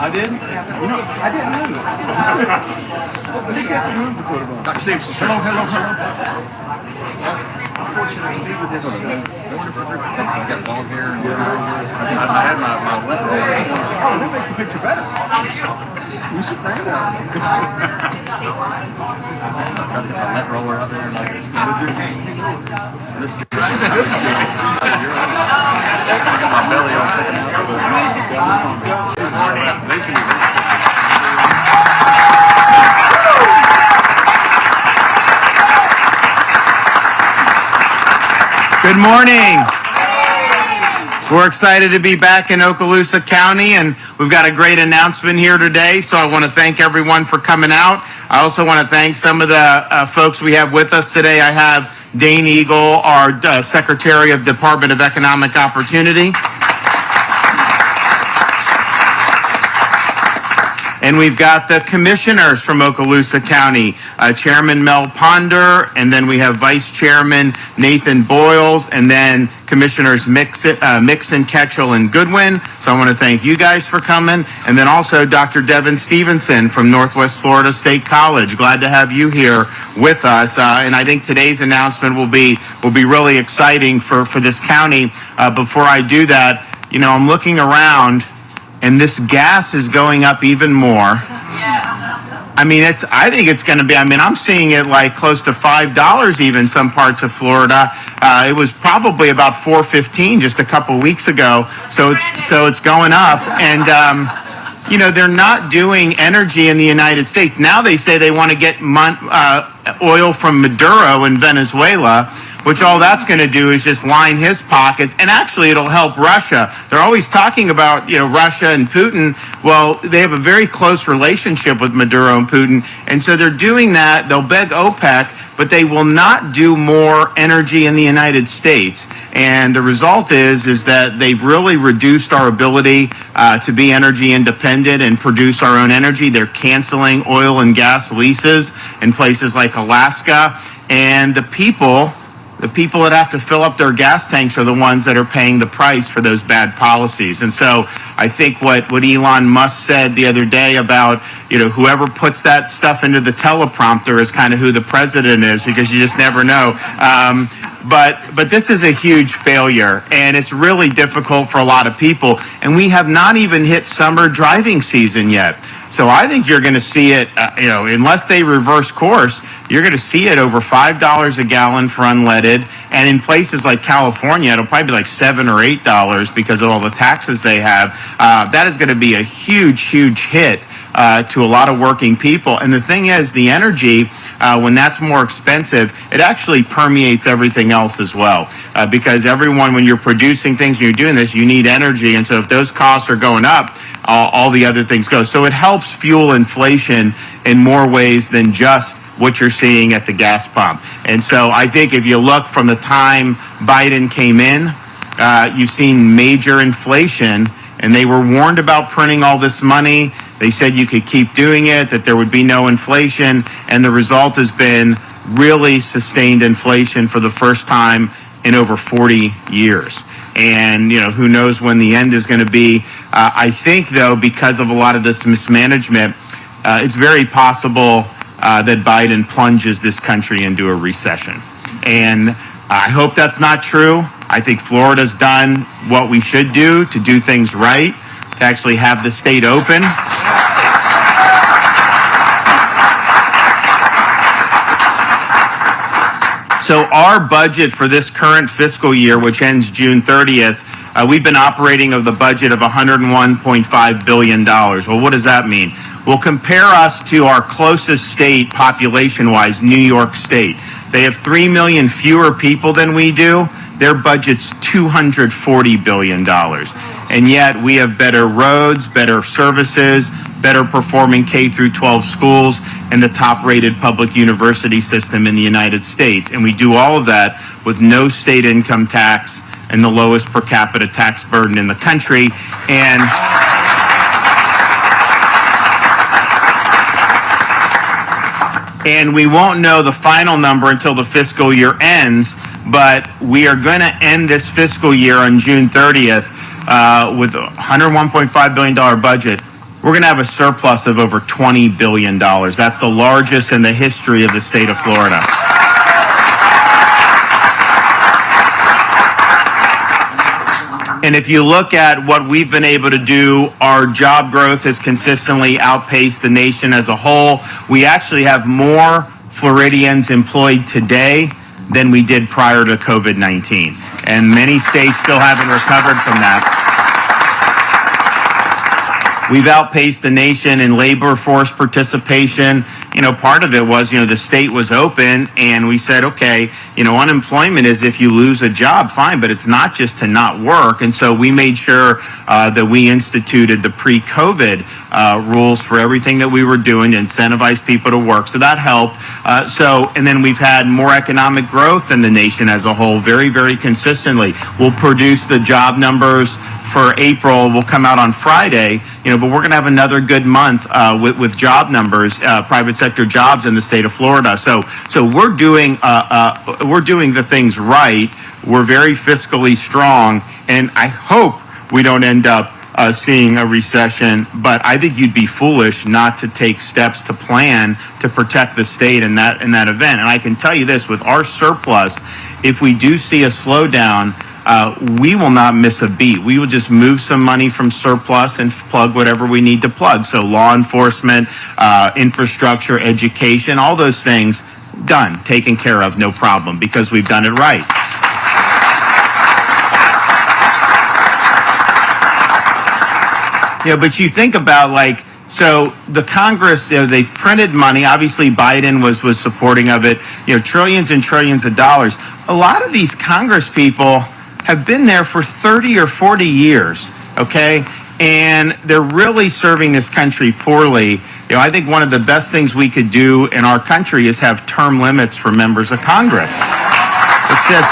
I did? You know, I didn't know that. Dr. Stevenson. Hello. Unfortunately, to be with this wonderful group of people. Got long hair. I had my lip roller. Oh, that makes the picture better. You should bring it up. Got the lip roller out there. This is my belly all sticking out. Good morning. We're excited to be back in Okaloosa County, and we've got a great announcement here today, so I want to thank everyone for coming out. I also want to thank some of the folks we have with us today. I have Dane Eagle, our Secretary of Department of Economic Opportunity. And we've got the commissioners from Okaloosa County, Chairman Mel Ponder, and then we have Vice Chairman Nathan Boyles, and then Commissioners Mixon, Ketchel, and Goodwin. So I want to thank you guys for coming. And then also Dr. Devin Stevenson from Northwest Florida State College. Glad to have you here with us. And I think today's announcement will be really exciting for this county. Before I do that, you know, I'm looking around, and this gas is going up even more. Yes. I mean, I think it's going to be, I'm seeing it like close to $5 even some parts of Florida. It was probably about $4.15 just a couple weeks ago. So it's going up. And, you know, they're not doing energy in the United States. Now they say they want to get oil from Maduro in Venezuela, which all that's going to do is just line his pockets, and actually it'll help Russia. They're always talking about, you know, Russia and Putin. Well, they have a very close relationship with Maduro and Putin, and so they're doing that. They'll beg OPEC, but they will not do more energy in the United States. And the result is that they've really reduced our ability to be energy independent and produce our own energy. They're canceling oil and gas leases in places like Alaska, and the people that have to fill up their gas tanks are the ones that are paying the price for those bad policies. And so I think what Elon Musk said the other day about, you know, whoever puts that stuff into the teleprompter is kind of who the president is, because you just never know. But this is a huge failure, and it's really difficult for a lot of people. And we have not even hit summer driving season yet. So I think you're going to see it, you know, unless they reverse course, you're going to see it over $5 a gallon for unleaded. And in places like California, it'll probably be like $7 or $8 because of all the taxes they have. That is going to be a huge, huge hit to a lot of working people. And the thing is, the energy, when that's more expensive, it actually permeates everything else as well. Because everyone, when you're producing things, when you're doing this, you need energy. And so if those costs are going up, all the other things go. So it helps fuel inflation in more ways than just what you're seeing at the gas pump. And so I think if you look from the time Biden came in, you've seen major inflation, and they were warned about printing all this money. They said you could keep doing it, that there would be no inflation, and the result has been really sustained inflation for the first time in over 40 years. And, you know, who knows when the end is going to be. I think, though, because of a lot of this mismanagement, it's very possible that Biden plunges this country into a recession. And I hope that's not true. I think Florida's done what we should do to do things right, to actually have the state open. So our budget for this current fiscal year, which ends June 30th, we've been operating of the budget of $101.5 billion. Well, what does that mean? Well, compare us to our closest state population-wise, New York State. They have 3 million fewer people than we do. Their budget's $240 billion. And yet we have better roads, better services, better performing K through 12 schools, and the top rated public university system in the United States. And we do all of that with no state income tax and the lowest per capita tax burden in the country. And we won't know the final number until the fiscal year ends, but we are going to end this fiscal year on June 30th with a $101.5 billion budget we're going to have a surplus of over $20 billion. That's the largest in the history of the state of Florida. And if you look at what we've been able to do, our job growth has consistently outpaced the nation as a whole. We actually have more Floridians employed today than we did prior to COVID-19. And many states still haven't recovered from that. We've outpaced the nation in labor force participation. You know, part of it was, the state was open and we said, okay, unemployment is if you lose a job, fine, but it's not just to not work. And so we made sure that we instituted the pre-COVID rules for everything that we were doing to incentivize people to work. So that helped. And then we've had more economic growth than the nation as a whole, very, very consistently. We'll produce the job numbers for April will come out on Friday, but we're going to have another good month with job numbers, private sector jobs in the state of Florida. So we're doing the things right. We're very fiscally strong, and I hope we don't end up seeing a recession. But I think you'd be foolish not to take steps to plan to protect the state in that event. And I can tell you this: with our surplus, if we do see a slowdown, we will not miss a beat. We will just move some money from surplus and plug whatever we need to plug. So law enforcement, infrastructure, education, all those things, done, taken care of, no problem, because we've done it right. But you think about so the Congress, they've printed money. Obviously, Biden was supporting of it. Trillions and trillions of dollars. A lot of these Congress people have been there for 30 or 40 years, okay? And they're really serving this country poorly. I think one of the best things we could do in our country is have term limits for members of Congress. It's just,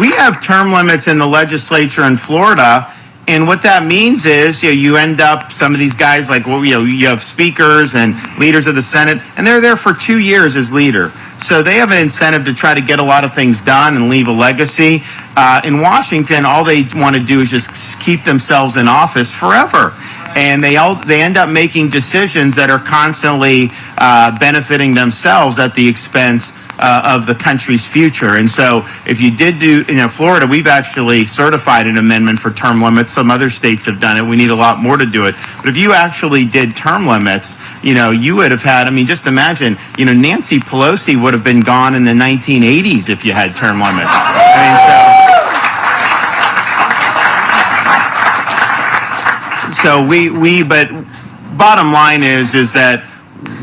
we have term limits in the legislature in Florida. And what that means is, you end up, some of these guys, you have speakers and leaders of the Senate, and they're there for 2 years as leader. So they have an incentive to try to get a lot of things done and leave a legacy. In Washington, all they want to do is just keep themselves in office forever. And they end up making decisions that are constantly benefiting themselves at the expense of the country's future. And so if you did do, Florida, we've actually certified an amendment for term limits. Some other states have done it. We need a lot more to do it. But if you actually did term limits, you would have had, just imagine, Nancy Pelosi would have been gone in the 1980s if you had term limits. But bottom line is that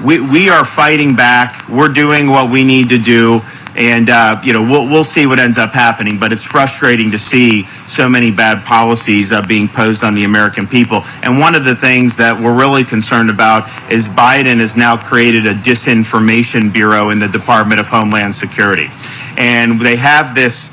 we are fighting back. We're doing what we need to do, and we'll see what ends up happening. But it's frustrating to see so many bad policies being posed on the American people. And one of the things that we're really concerned about is Biden has now created a disinformation bureau in the Department of Homeland Security, and they have this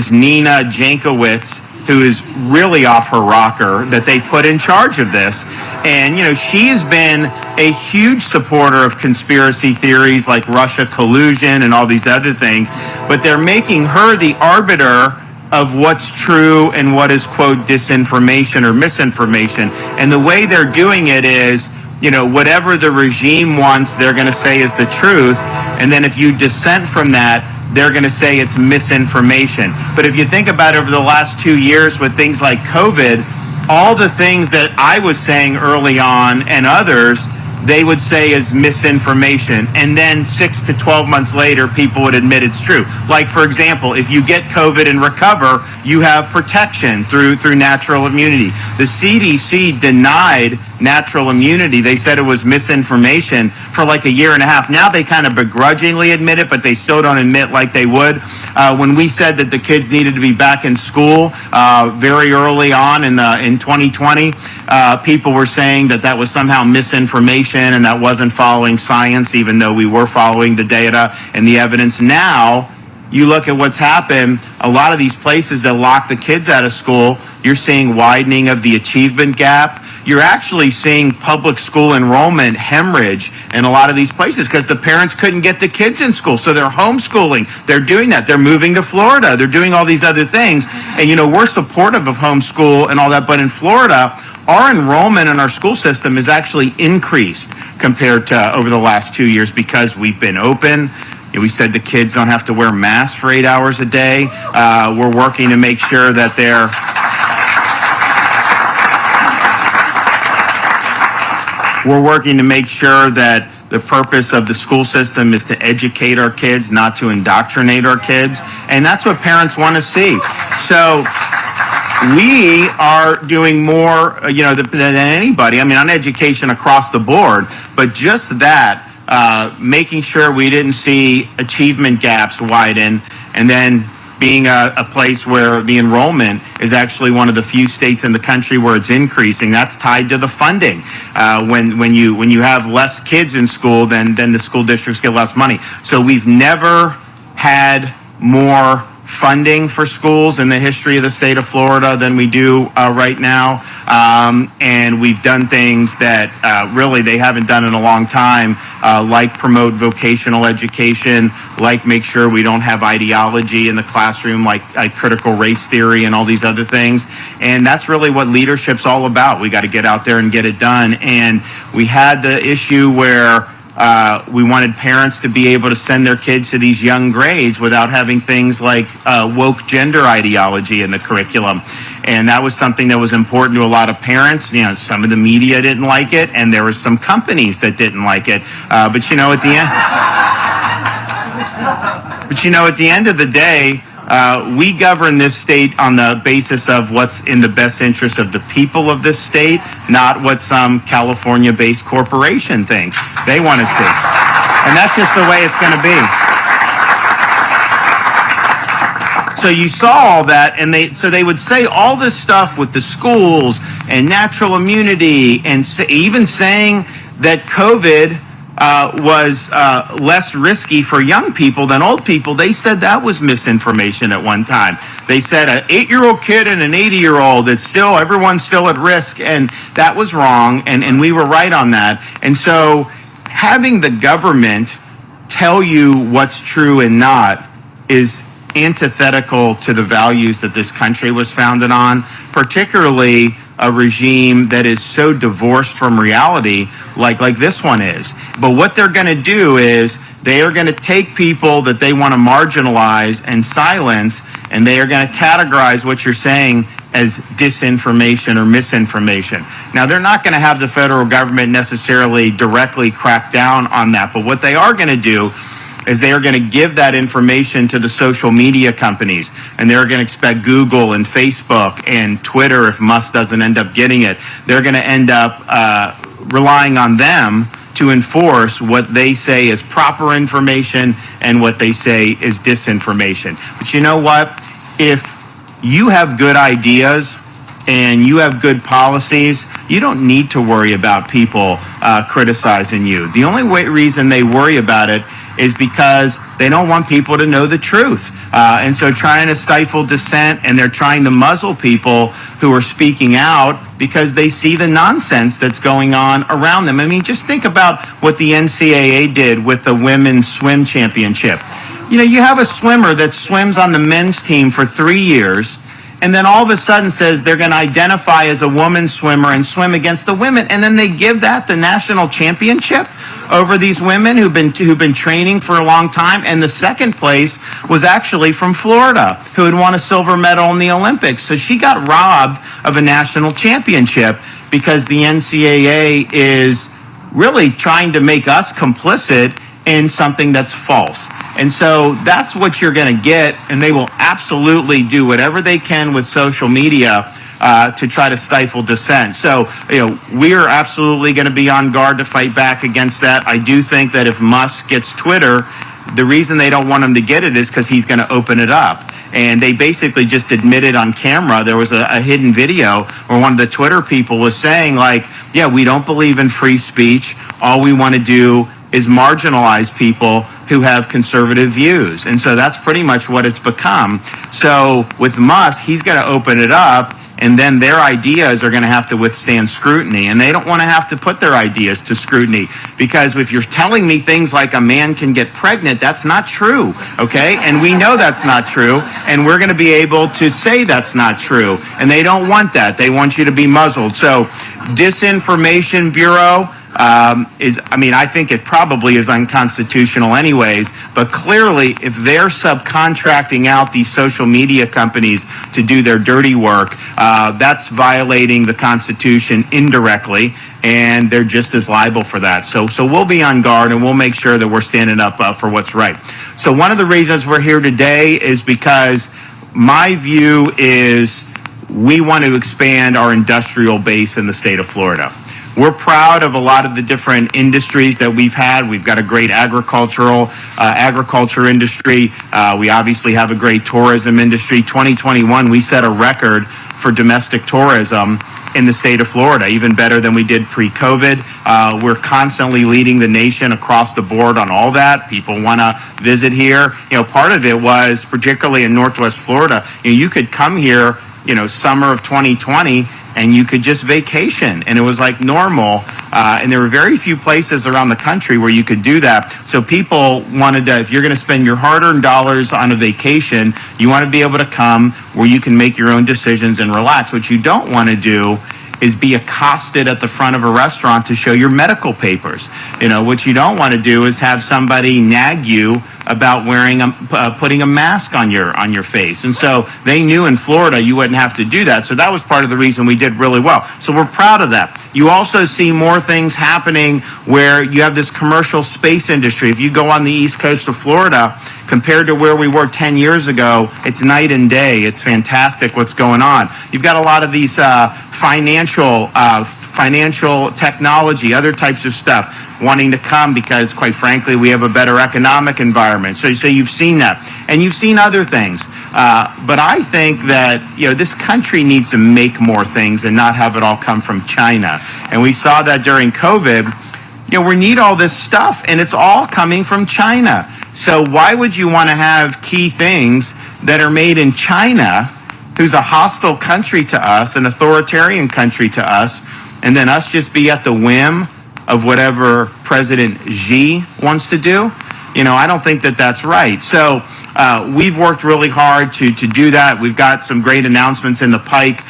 Nina Jankowicz, who is really off her rocker, that they put in charge of this. And, she has been a huge supporter of conspiracy theories like Russia collusion and all these other things, but they're making her the arbiter of what's true and what is, quote, disinformation or misinformation. And the way they're doing it is, whatever the regime wants, they're going to say is the truth. And then if you dissent from that, they're going to say it's misinformation. But if you think about it, over the last 2 years with things like COVID, all the things that I was saying early on and others, they would say is misinformation. And then 6 to 12 months later, people would admit it's true. Like, for example, if you get COVID and recover, you have protection through natural immunity. The CDC denied natural immunity. They said it was misinformation for like a year and a half. Now they kind of begrudgingly admit it, but they still don't admit like they would. When we said that the kids needed to be back in school very early on in 2020, people were saying that was somehow misinformation and that wasn't following science, even though we were following the data and the evidence. Now, you look at what's happened, a lot of these places that lock the kids out of school, you're seeing widening of the achievement gap. you're actually seeing public school enrollment hemorrhage in a lot of these places because the parents couldn't get the kids in school. So they're homeschooling. They're doing that. They're moving to Florida. They're doing all these other things. And, we're supportive of homeschool and all that. But in Florida, our enrollment in our school system is actually increased compared to over the last 2 years because we've been open. We said the kids don't have to wear masks for 8 hours a day. We're working to make sure that the purpose of the school system is to educate our kids, not to indoctrinate our kids. And that's what parents want to see. So we are doing more, than anybody. I mean, on education across the board, but just that, making sure we didn't see achievement gaps widen, and then being a place where the enrollment is actually one of the few states in the country where it's increasing. That's tied to the funding. When you have less kids in school, then the school districts get less money. So we've never had more funding for schools in the history of the state of Florida than we do right now. And we've done things that really they haven't done in a long time, like promote vocational education, like make sure we don't have ideology in the classroom, like critical race theory and all these other things. And that's really what leadership's all about. We got to get out there and get it done. And we had the issue where we wanted parents to be able to send their kids to these young grades without having things like woke gender ideology in the curriculum. And that was something that was important to a lot of parents. Some of the media didn't like it, and there were some companies that didn't like it. But at the end of the day, we govern this state on the basis of what's in the best interest of the people of this state, not what some California-based corporation thinks they want to see. And that's just the way it's going to be. So you saw all that, and they would say all this stuff with the schools and natural immunity, and even saying that COVID was less risky for young people than old people. They said that was misinformation at one time. They said an 8-year-old kid and an 80-year-old, everyone's still at risk, and that was wrong, and we were right on that. And so having the government tell you what's true and not is antithetical to the values that this country was founded on, particularly a regime that is so divorced from reality like this one is. But what they're going to do is they are going to take people that they want to marginalize and silence, and they are going to categorize what you're saying as disinformation or misinformation. Now, they're not going to have the federal government necessarily directly crack down on that, but what they are going to do is they are going to give that information to the social media companies, and they're going to expect Google and Facebook and Twitter, if Musk doesn't end up getting it, they're going to end up relying on them to enforce what they say is proper information and what they say is disinformation. But you know what? If you have good ideas and you have good policies, you don't need to worry about people criticizing you. The only reason they worry about it is because they don't want people to know the truth. And so trying to stifle dissent, and they're trying to muzzle people who are speaking out because they see the nonsense that's going on around them. I mean, just think about what the NCAA did with the women's swim championship. You have a swimmer that swims on the men's team for 3 years, and then all of a sudden says they're going to identify as a woman swimmer and swim against the women, and then they give that the national championship over these women who've been training for a long time. And the second place was actually from Florida, who had won a silver medal in the Olympics. So she got robbed of a national championship because the NCAA is really trying to make us complicit in something that's false. And so that's what you're going to get, and they will absolutely do whatever they can with social media to try to stifle dissent. So, we're absolutely going to be on guard to fight back against that. I do think that if Musk gets Twitter, the reason they don't want him to get it is because he's going to open it up. And they basically just admitted on camera, there was a hidden video where one of the Twitter people was saying, yeah, we don't believe in free speech. All we want to do is marginalize people who have conservative views. And so that's pretty much what it's become. So with Musk, he's going to open it up, and then their ideas are going to have to withstand scrutiny, and they don't want to have to put their ideas to scrutiny, because if you're telling me things like a man can get pregnant, that's not true, okay? And we know that's not true, and we're going to be able to say that's not true, and they don't want that. They want you to be muzzled. So Disinformation Bureau, I think it probably is unconstitutional anyways, but clearly if they're subcontracting out these social media companies to do their dirty work, that's violating the Constitution indirectly, and they're just as liable for that. So we'll be on guard, and we'll make sure that we're standing up for what's right. So one of the reasons we're here today is because my view is we want to expand our industrial base in the state of Florida. We're proud of a lot of the different industries that we've had. We've got a great agriculture industry. We obviously have a great tourism industry. 2021, we set a record for domestic tourism in the state of Florida, even better than we did pre-COVID. We're constantly leading the nation across the board on all that. People want to visit here. Part of it was, particularly in Northwest Florida, you could come here, summer of 2020, and you could just vacation, and it was like normal. And there were very few places around the country where you could do that. So people wanted to, if you're going to spend your hard-earned dollars on a vacation, you want to be able to come where you can make your own decisions and relax. What you don't want to do is be accosted at the front of a restaurant to show your medical papers. What you don't want to do is have somebody nag you about putting a mask on your face. And so they knew in Florida you wouldn't have to do that. So that was part of the reason we did really well. So we're proud of that. You also see more things happening where you have this commercial space industry. If you go on the east coast of Florida, compared to where we were 10 years ago, it's night and day. It's fantastic what's going on. You've got a lot of these financial technology, other types of stuff wanting to come because, quite frankly, we have a better economic environment. So you've seen that. And you've seen other things. But I think that, this country needs to make more things and not have it all come from China. And we saw that during COVID. We need all this stuff, and it's all coming from China. So why would you want to have key things that are made in China, who's a hostile country to us, an authoritarian country to us, and then us just be at the whim of whatever President Xi wants to do? I don't think that that's right. So we've worked really hard to do that. We've got some great announcements in the pike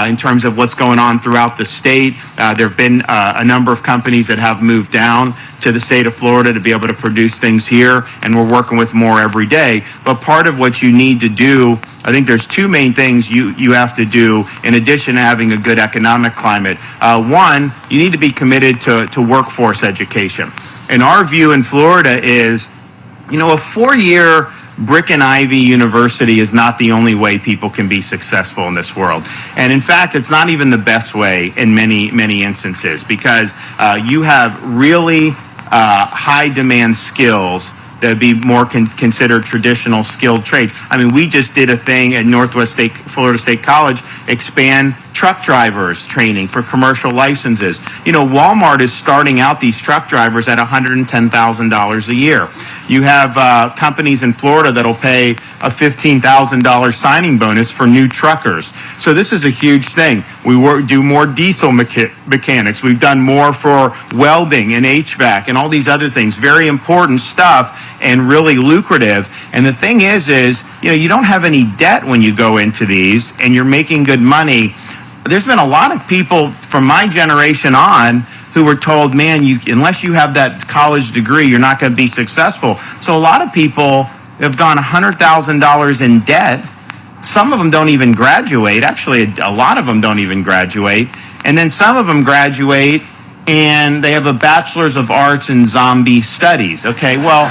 in terms of what's going on throughout the state. There have been a number of companies that have moved down to the state of Florida to be able to produce things here, and we're working with more every day. But part of what you need to do, I think there's two main things you have to do in addition to having a good economic climate. One, you need to be committed to workforce education. And our view in Florida is, a 4-year brick and ivy university is not the only way people can be successful in this world. And in fact, it's not even the best way in many, many instances, because you have really high demand skills that would be more considered traditional skilled trades. We just did a thing at Florida State College, expand truck drivers training for commercial licenses. Walmart is starting out these truck drivers at $110,000 a year. You have companies in Florida that'll pay a $15,000 signing bonus for new truckers. So this is a huge thing. We do more diesel mechanics. We've done more for welding and HVAC and all these other things. Very important stuff and really lucrative. And the thing is, you don't have any debt when you go into these, and you're making good money. There's been a lot of people from my generation on who were told, man, unless you have that college degree, you're not going to be successful. So a lot of people have gone $100,000 in debt. Some of them don't even graduate. Actually, a lot of them don't even graduate. And then some of them graduate and they have a bachelor's of arts in zombie studies. Okay, well,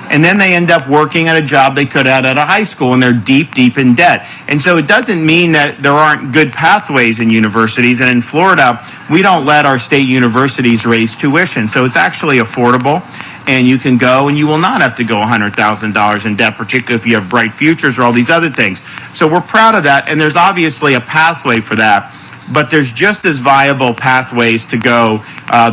and then they end up working at a job they could have at a high school, and they're deep, deep in debt. And so it doesn't mean that there aren't good pathways in universities. And in Florida, we don't let our state universities raise tuition. So it's actually affordable, and you can go, and you will not have to go $100,000 in debt, particularly if you have bright futures or all these other things. So we're proud of that, and there's obviously a pathway for that. But there's just as viable pathways to go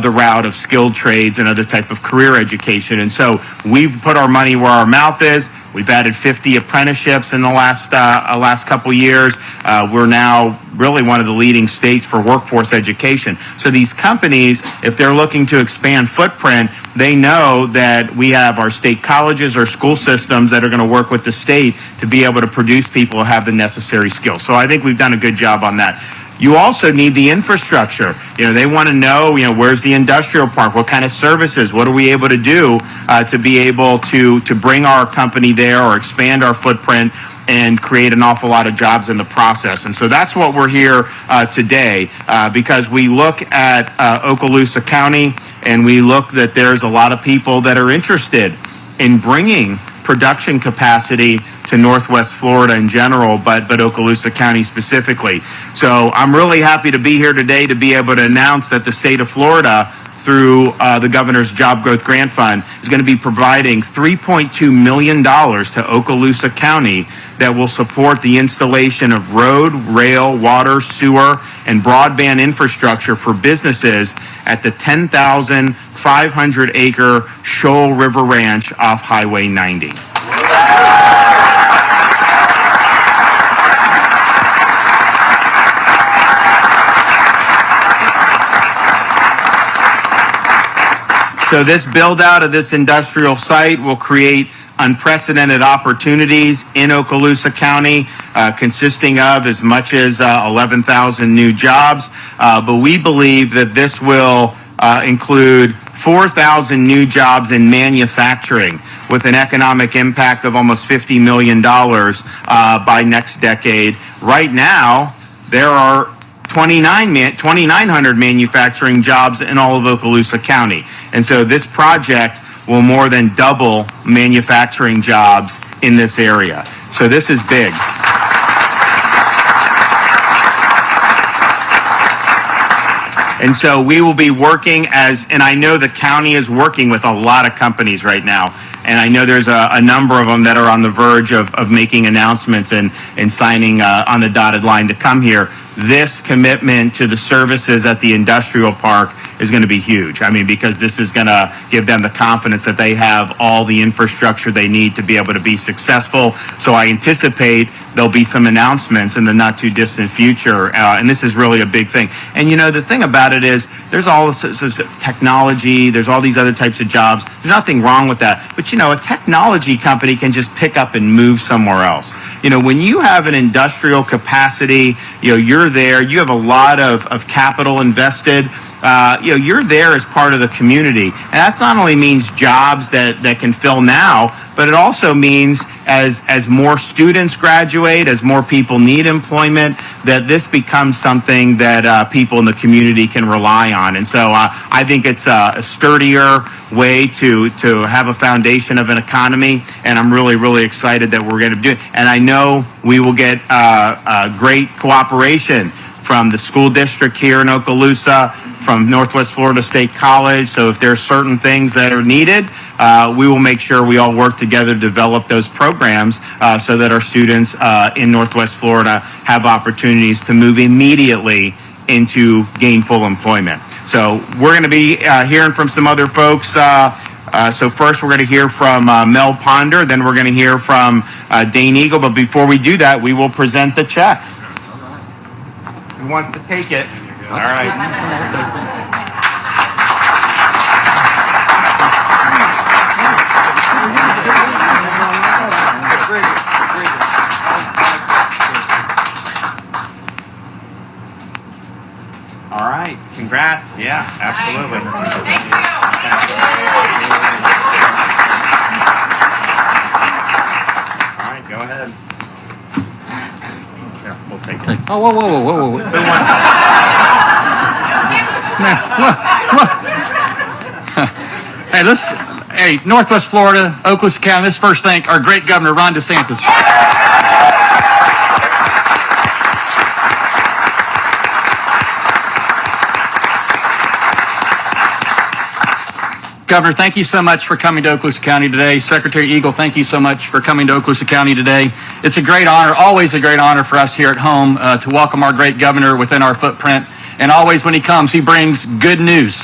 the route of skilled trades and other type of career education. And so we've put our money where our mouth is. We've added 50 apprenticeships in the last couple years. We're now really one of the leading states for workforce education. So these companies, if they're looking to expand footprint, they know that we have our state colleges or school systems that are going to work with the state to be able to produce people who have the necessary skills. So I think we've done a good job on that. You also need the infrastructure. They want to know, where's the industrial park? What kind of services? What are we able to do to be able to bring our company there or expand our footprint and create an awful lot of jobs in the process? And so that's what we're here today because we look at Okaloosa County and we look that there's a lot of people that are interested in bringing production capacity to Northwest Florida in general, but Okaloosa County specifically. So I'm really happy to be here today to be able to announce that the state of Florida, through the Governor's Job Growth Grant Fund, is going to be providing $3.2 million to Okaloosa County that will support the installation of road, rail, water, sewer, and broadband infrastructure for businesses at the 10,500-acre Shoal River Ranch off Highway 90. So this build out of this industrial site will create unprecedented opportunities in Okaloosa County, consisting of as much as 11,000 new jobs. But we believe that this will include 4,000 new jobs in manufacturing with an economic impact of almost $50 million by next decade. Right now, there are 2,900 manufacturing jobs in all of Okaloosa County. And so this project will more than double manufacturing jobs in this area. So this is big. And so we will be working and I know the county is working with a lot of companies right now. And I know there's a number of them that are on the verge of making announcements and signing on the dotted line to come here. This commitment to the services at the industrial park is going to be huge. I mean, because this is going to give them the confidence that they have all the infrastructure they need to be able to be successful. So I anticipate there'll be some announcements in the not too distant future. And this is really a big thing. And the thing about it is there's all this technology, there's all these other types of jobs. There's nothing wrong with that. But a technology company can just pick up and move somewhere else. When you have an industrial capacity, you're there, you have a lot of capital invested. You're there as part of the community. And that not only means jobs that can fill now, but it also means as more students graduate, as more people need employment, that this becomes something that people in the community can rely on. And so I think it's a sturdier way to have a foundation of an economy, and I'm really, really excited that we're going to do it. And I know we will get great cooperation from the school district here in Okaloosa, from Northwest Florida State College. So if there's certain things that are needed, we will make sure we all work together to develop those programs so that our students in Northwest Florida have opportunities to move immediately into gainful employment. So we're going to be hearing from some other folks. So first we're going to hear from Mel Ponder, then we're going to hear from Dane Eagle. But before we do that, we will present the check. Who wants to take it? All right. All right. Congrats. Yeah, absolutely. Thank you. All right, go ahead. Here, we'll take it. Oh, whoa. Who wants Hey, Northwest Florida, Okaloosa County, let's first thank our great governor, Ron DeSantis. Governor, thank you so much for coming to Okaloosa County today. Secretary Eagle, thank you so much for coming to Okaloosa County today. It's a great honor, always a great honor for us here at home to welcome our great governor within our footprint. And always when he comes, he brings good news.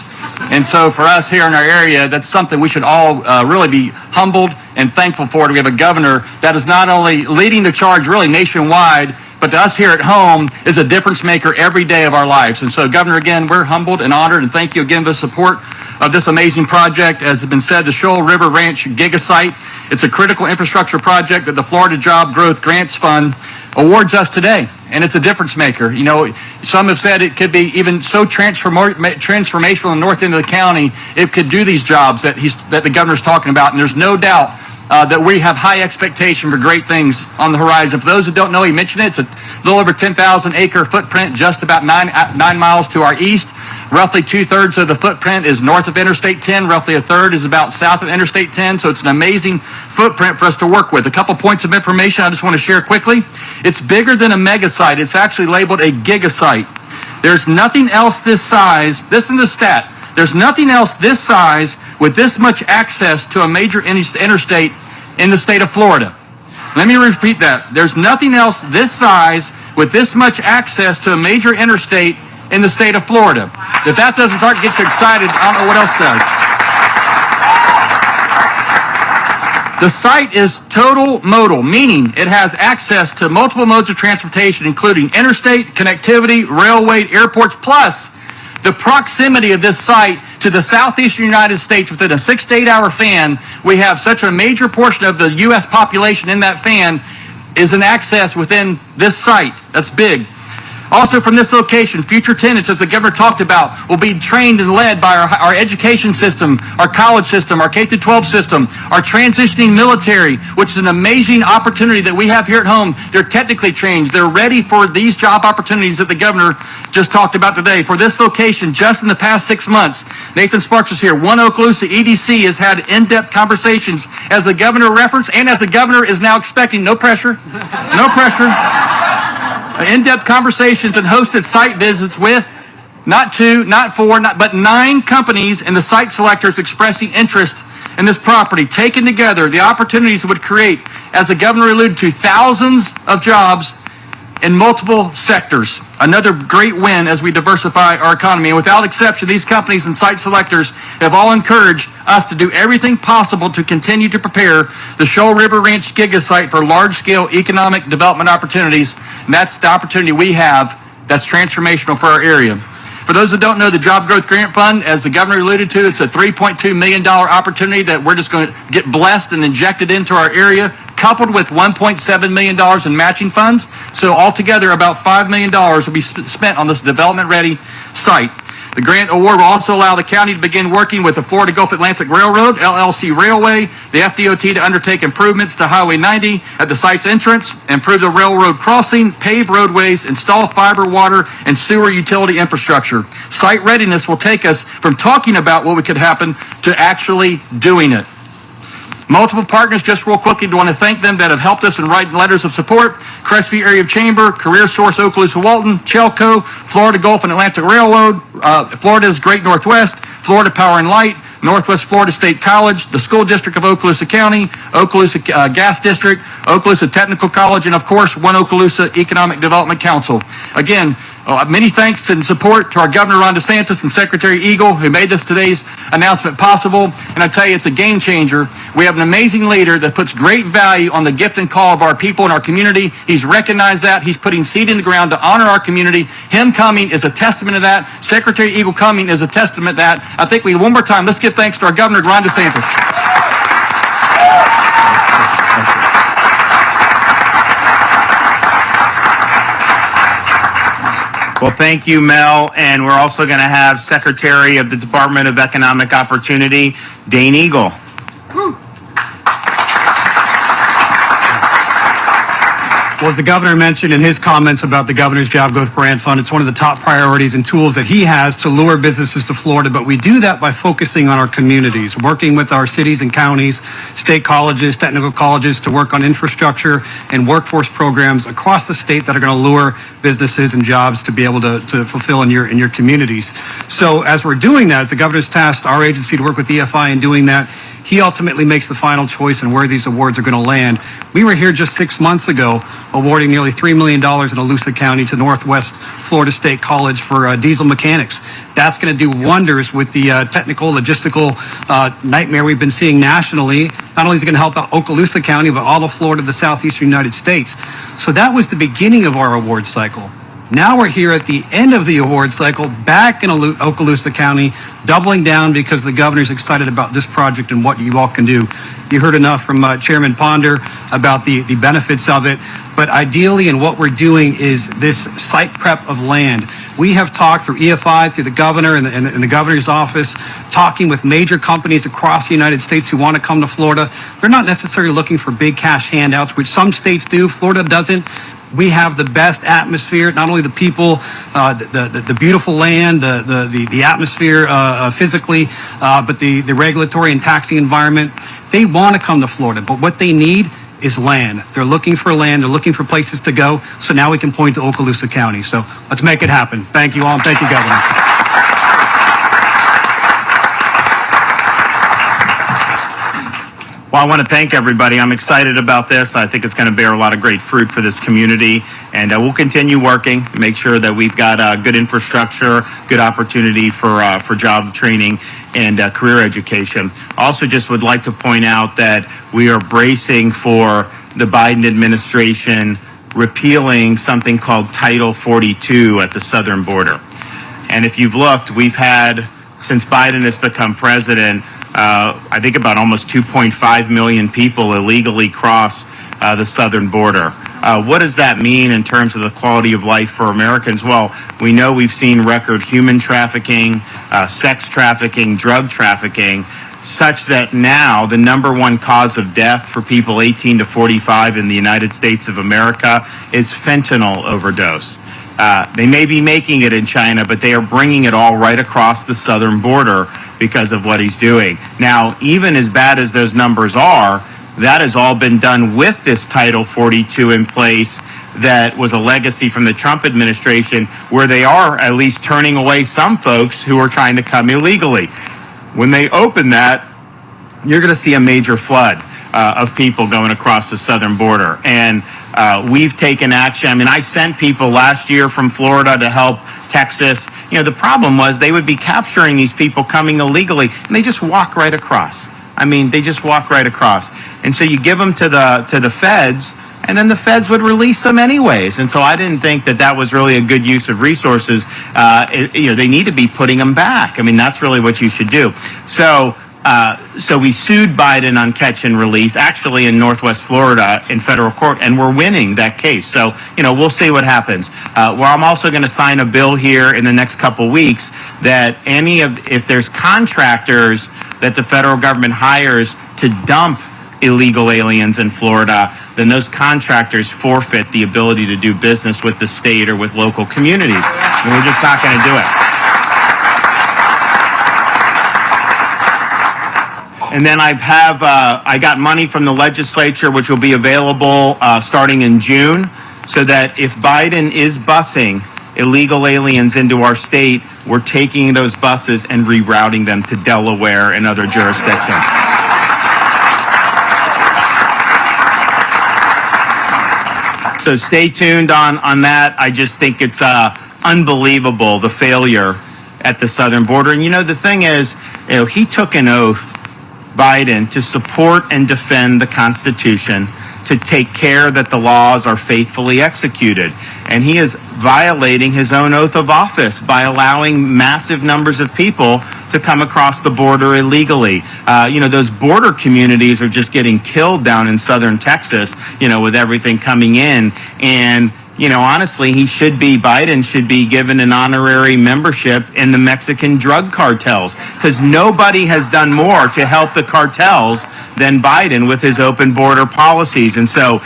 And so for us here in our area, that's something we should all really be humbled and thankful for it. We have a governor that is not only leading the charge really nationwide, but to us here at home is a difference maker every day of our lives. And so, Governor, again, we're humbled and honored, and thank you again for the support of this amazing project. As has been said, the Shoal River Ranch Gigasite, it's a critical infrastructure project that the Florida Job Growth Grants Fund awards us today, and it's a difference maker. You know, some have said it could be even so transformational in the north end of the county, it could do these jobs that the governor's talking about, and there's no doubt that we have high expectation for great things on the horizon. For those who don't know, he mentioned it, it's a little over 10,000 acre footprint, just about 9 miles to our east. Roughly 2/3 of the footprint is north of Interstate 10. Roughly a third is about south of Interstate 10. So it's an amazing footprint for us to work with. A couple points of information I just want to share quickly. It's bigger than a mega site. It's actually labeled a gigasite. There's nothing else this size. Listen to the stat. There's nothing else this size with this much access to a major interstate in the state of Florida. Let me repeat that. There's nothing else this size with this much access to a major interstate in the state of Florida. If that doesn't start to get you excited, I don't know what else does. The site is total modal, meaning it has access to multiple modes of transportation, including interstate, connectivity, railway, airports, plus the proximity of this site to the southeastern United States within a 6 to 8 hour fan. We have such a major portion of the U.S. population in that fan is an access within this site. That's big. Also from this location, future tenants, as the governor talked about, will be trained and led by our education system, our college system, our K-12 system, our transitioning military, which is an amazing opportunity that we have here at home. They're technically trained. They're ready for these job opportunities that the governor just talked about today. For this location, just in the past 6 months, Nathan Sparks is here. One Okaloosa EDC has had in-depth conversations, as the governor referenced, and as the governor is now expecting, no pressure, no pressure. In-depth conversations and hosted site visits with not 2, not 4, but 9 companies and the site selectors expressing interest in this property. Taken together, the opportunities it would create, as the governor alluded to, thousands of jobs in multiple sectors. Another great win as we diversify our economy. And without exception, these companies and site selectors have all encouraged us to do everything possible to continue to prepare the Shoal River Ranch Gigasite for large-scale economic development opportunities. And that's the opportunity we have that's transformational for our area. For those that don't know, the Job Growth Grant Fund, as the governor alluded to, it's a $3.2 million opportunity that we're just going to get blessed and injected into our area, coupled with $1.7 million in matching funds. So altogether, about $5 million will be spent on this development-ready site. The grant award will also allow the county to begin working with the Florida Gulf Atlantic Railroad, LLC Railway, the FDOT to undertake improvements to Highway 90 at the site's entrance, improve the railroad crossing, pave roadways, install fiber, water, and sewer utility infrastructure. Site readiness will take us from talking about what could happen to actually doing it. Multiple partners, just real quickly, want to thank them that have helped us in writing letters of support. Crestview Area Chamber, Career Source Okaloosa Walton, Chelco, Florida Gulf and Atlantic Railroad, Florida's Great Northwest, Florida Power and Light, Northwest Florida State College, the School District of Okaloosa County, Okaloosa Gas District, Okaloosa Technical College, and of course, One Okaloosa Economic Development Council. Again, many thanks and support to our Governor Ron DeSantis and Secretary Eagle, who made today's announcement possible. And I tell you, it's a game changer. We have an amazing leader that puts great value on the gift and call of our people and our community. He's recognized that. He's putting seed in the ground to honor our community. Him coming is a testament to that. Secretary Eagle coming is a testament to that. I think one more time, let's give thanks to our Governor, Ron DeSantis. Well, thank you, Mel. And we're also going to have Secretary of the Department of Economic Opportunity, Dane Eagle. Well, as the governor mentioned in his comments about the governor's Job Growth Grant Fund, it's one of the top priorities and tools that he has to lure businesses to Florida. But we do that by focusing on our communities, working with our cities and counties, state colleges, technical colleges to work on infrastructure and workforce programs across the state that are going to lure businesses and jobs to be able to fulfill in your communities. So as we're doing that, as the governor's tasked our agency to work with EFI in doing that, He ultimately makes the final choice on where these awards are going to land. We were here just 6 months ago awarding nearly $3 million in Volusia County to Northwest Florida State College for diesel mechanics. That's going to do wonders with the technical, logistical nightmare we've been seeing nationally. Not only is it going to help out Okaloosa County, but all of Florida, the southeastern United States. So that was the beginning of our award cycle. Now we're here at the end of the award cycle, back in Okaloosa County, doubling down because the governor's excited about this project and what you all can do. You heard enough from Chairman Ponder about the benefits of it, but ideally, and what we're doing is this site prep of land. We have talked through EFI, through the governor and the governor's office, talking with major companies across the United States who want to come to Florida. They're not necessarily looking for big cash handouts, which some states do. Florida doesn't. We have the best atmosphere, not only the people, the beautiful land, the atmosphere physically, but the regulatory and taxing environment. They want to come to Florida, but what they need is land. They're looking for land. They're looking for places to go. So now we can point to Okaloosa County. So let's make it happen. Thank you all, and thank you, Governor. Well, I want to thank everybody. I'm excited about this. I think it's going to bear a lot of great fruit for this community, and we'll continue working, make sure that we've got good infrastructure, good opportunity for job training and career education. Also, just would like to point out that we are bracing for the Biden administration repealing something called Title 42 at the southern border. And if you've looked, we've had, since Biden has become president, I think about almost 2.5 million people illegally cross the southern border. What does that mean in terms of the quality of life for Americans? Well, we know we've seen record human trafficking, sex trafficking, drug trafficking, such that now the #1 cause of death for people 18 to 45 in the United States of America is fentanyl overdose. They may be making it in China, but they are bringing it all right across the southern border because of what he's doing. Now, even as bad as those numbers are, that has all been done with this Title 42 in place that was a legacy from the Trump administration, where they are at least turning away some folks who are trying to come illegally. When they open that, you're going to see a major flood of people going across the southern border. And we've taken action. I mean, I sent people last year from Florida to help Texas. You know, the problem was they would be capturing these people coming illegally, and they just walk right across. I mean, they just walk right across. And so you give them to the feds, and then the feds would release them anyways. And so I didn't think that that was really a good use of resources. They need to be putting them back. I mean, that's really what you should do. So we sued Biden on catch and release, actually in Northwest Florida in federal court, and we're winning that case. So, we'll see what happens. I'm also going to sign a bill here in the next couple weeks that if there's contractors that the federal government hires to dump illegal aliens in Florida, then those contractors forfeit the ability to do business with the state or with local communities. And we're just not going to do it. And then I got money from the legislature, which will be available starting in June, so that if Biden is busing illegal aliens into our state, we're taking those buses and rerouting them to Delaware and other jurisdictions. So stay tuned on that. I just think it's unbelievable, the failure at the southern border. And the thing is, he took an oath, Biden, to support and defend the Constitution, to take care that the laws are faithfully executed. And he is violating his own oath of office by allowing massive numbers of people to come across the border illegally. Those border communities are just getting killed down in southern Texas, with everything coming in. And honestly, Biden should be given an honorary membership in the Mexican drug cartels, because nobody has done more to help the cartels than Biden with his open border policies. And so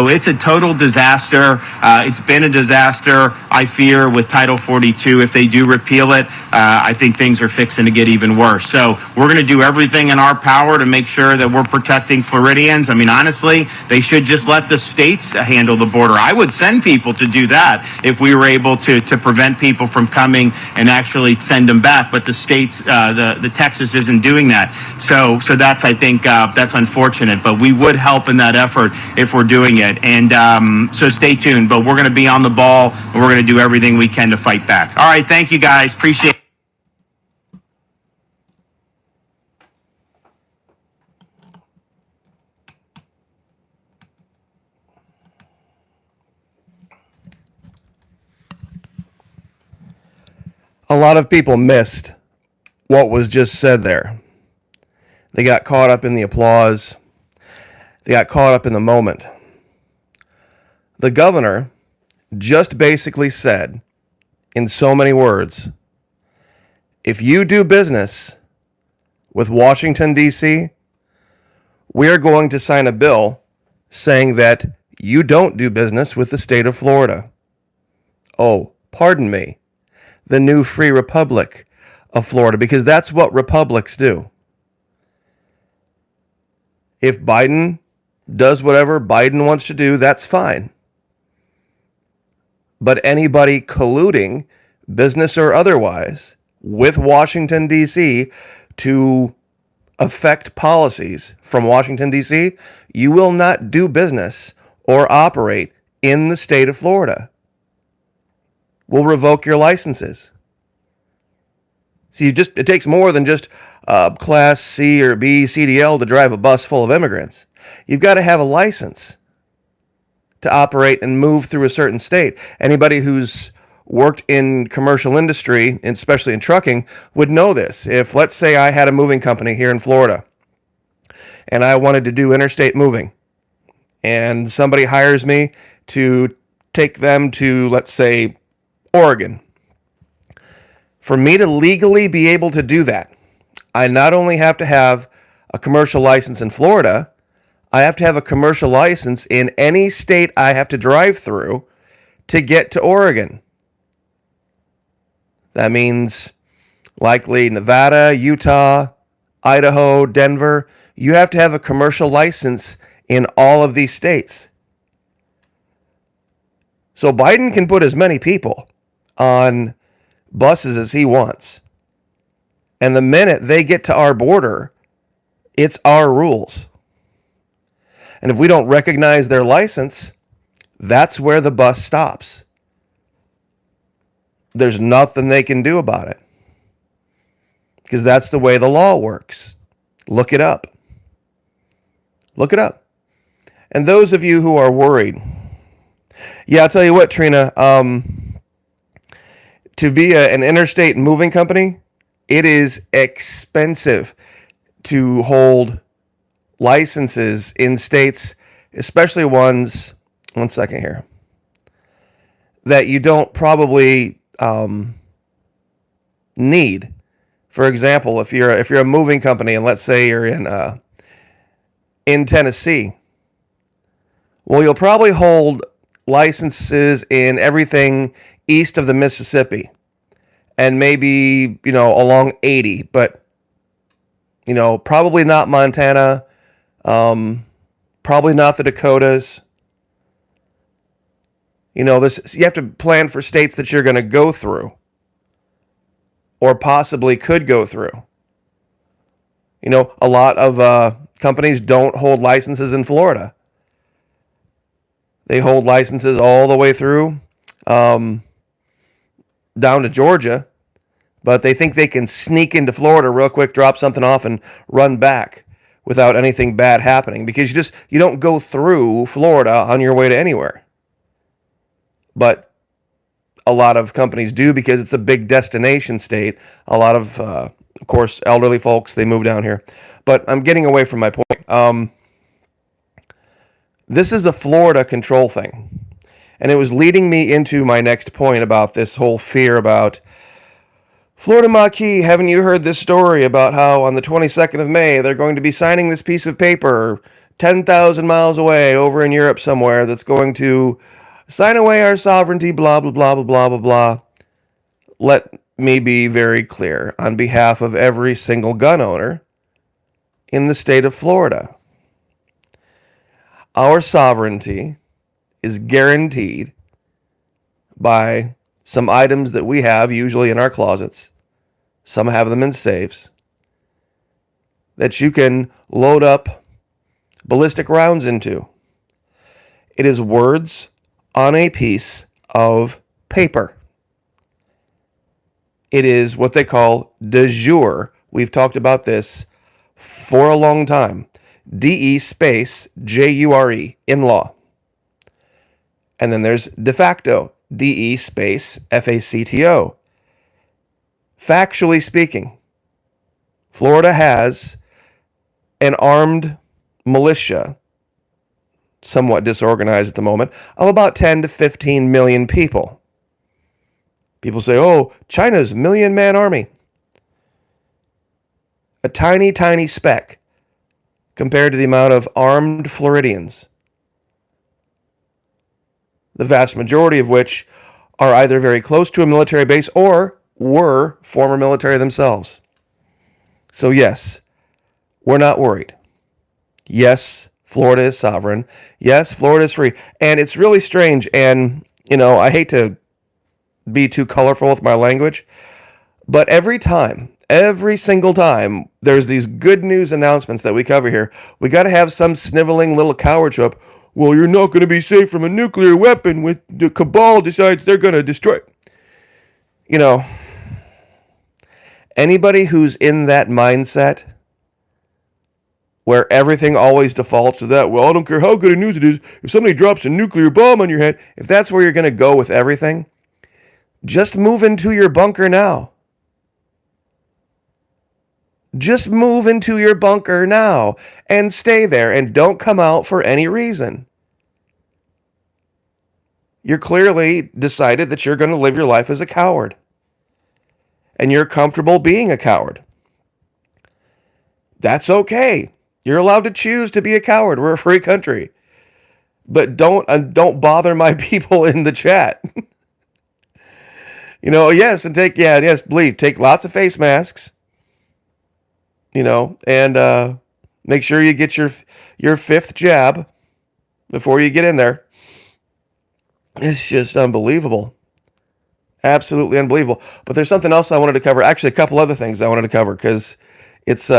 it's a total disaster. It's been a disaster, I fear, with Title 42. If they do repeal it, I think things are fixing to get even worse. So we're going to do everything in our power to make sure that we're protecting Floridians. I mean, honestly, they should just let the states handle the border. I would send people to do that if we were able to prevent people from coming and actually send them back. But the states, the Texas isn't doing that. So that's, I think, that's unfortunate. But we would help in that effort if we're doing it. And so stay tuned. But we're going to be on the ball, and we're going to do everything we can to fight back. All right, thank you guys. Appreciate it. A lot of people missed what was just said there. They got caught up in the applause. They got caught up in the moment. The governor just basically said, in so many words, if you do business with Washington, D.C., we're going to sign a bill saying that you don't do business with the state of Florida. Oh, pardon me. The new free republic of Florida, because that's what republics do. If Biden does whatever Biden wants to do, that's fine. But anybody colluding, business or otherwise, with Washington, D.C. to affect policies from Washington, D.C., you will not do business or operate in the state of Florida. Will revoke your licenses. So it takes more than just Class C or B CDL to drive a bus full of immigrants. You've got to have a license to operate and move through a certain state. Anybody who's worked in commercial industry, and especially in trucking, would know this. If, let's say, I had a moving company here in Florida, and I wanted to do interstate moving, and somebody hires me to take them to, let's say, Oregon. For me to legally be able to do that, I not only have to have a commercial license in Florida, I have to have a commercial license in any state I have to drive through to get to Oregon. That means likely Nevada, Utah, Idaho, Denver. You have to have a commercial license in all of these states. So Biden can put as many people on buses as he wants. And the minute they get to our border, it's our rules. And if we don't recognize their license, that's where the bus stops. There's nothing they can do about it. Because that's the way the law works. Look it up. Look it up. And those of you who are worried, yeah, I'll tell you what, Trina, to be an interstate moving company, it is expensive to hold licenses in states, especially ones, one second here, that you don't probably need. For example, if you're a moving company, and let's say you're in Tennessee, well, you'll probably hold licenses in everything east of the Mississippi, and maybe, along 80, but, probably not Montana, probably not the Dakotas. You have to plan for states that you're going to go through, or possibly could go through. A lot of companies don't hold licenses in Florida. They hold licenses all the way through down to Georgia, but they think they can sneak into Florida real quick, drop something off, and run back without anything bad happening, because you don't go through Florida on your way to anywhere. But a lot of companies do, because it's a big destination state. A lot of course, elderly folks, they move down here. But I'm getting away from my point. This is a Florida control thing. And it was leading me into my next point about this whole fear about Florida Maquis, haven't you heard this story about how on the 22nd of May they're going to be signing this piece of paper 10,000 miles away over in Europe somewhere that's going to sign away our sovereignty, blah, blah, blah, blah, blah, blah, blah. Let me be very clear on behalf of every single gun owner in the state of Florida. Our sovereignty is guaranteed by some items that we have, usually in our closets. Some have them in safes, that you can load up ballistic rounds into. It is words on a piece of paper. It is what they call de jure. We've talked about this for a long time. DE space JURE in law. And then there's de facto. DE space FACTO. Factually speaking, Florida has an armed militia, somewhat disorganized at the moment, of about 10 to 15 million people. People say, oh, China's million-man army. A tiny, tiny speck compared to the amount of armed Floridians, the vast majority of which are either very close to a military base or were former military themselves. So yes, we're not worried. Yes, Florida is sovereign. Yes, Florida is free. And it's really strange, and, I hate to be too colorful with my language, but every single time there's these good news announcements that we cover here, we got to have some sniveling little coward show up. Well, you're not going to be safe from a nuclear weapon when the cabal decides they're going to destroy. Anybody who's in that mindset where everything always defaults to that, well, I don't care how good a news it is, if somebody drops a nuclear bomb on your head, if that's where you're going to go with everything, just move into your bunker now. Just move into your bunker now and stay there and don't come out for any reason. You're clearly decided that you're going to live your life as a coward. And you're comfortable being a coward. That's okay. You're allowed to choose to be a coward. We're a free country. But don't bother my people in the chat. Yes, and take lots of face masks. And make sure you get your fifth jab before you get in there. It's just unbelievable. Absolutely unbelievable. But there's something else I wanted to cover. Actually, a couple other things I wanted to cover because it's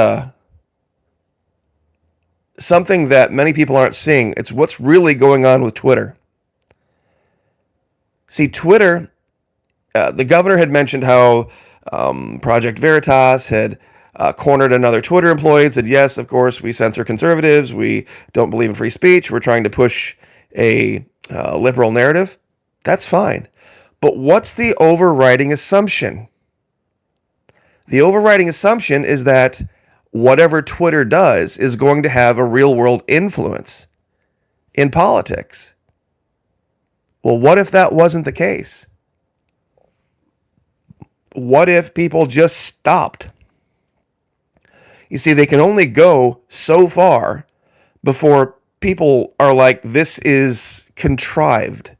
something that many people aren't seeing. It's what's really going on with Twitter. See, Twitter, the governor had mentioned how Project Veritas had cornered another Twitter employee and said, yes, of course, we censor conservatives. We don't believe in free speech. We're trying to push a liberal narrative. That's fine. But what's the overriding assumption? The overriding assumption is that whatever Twitter does is going to have a real-world influence in politics. Well, what if that wasn't the case? What if people just stopped? You see, they can only go so far before people are like, this is contrived.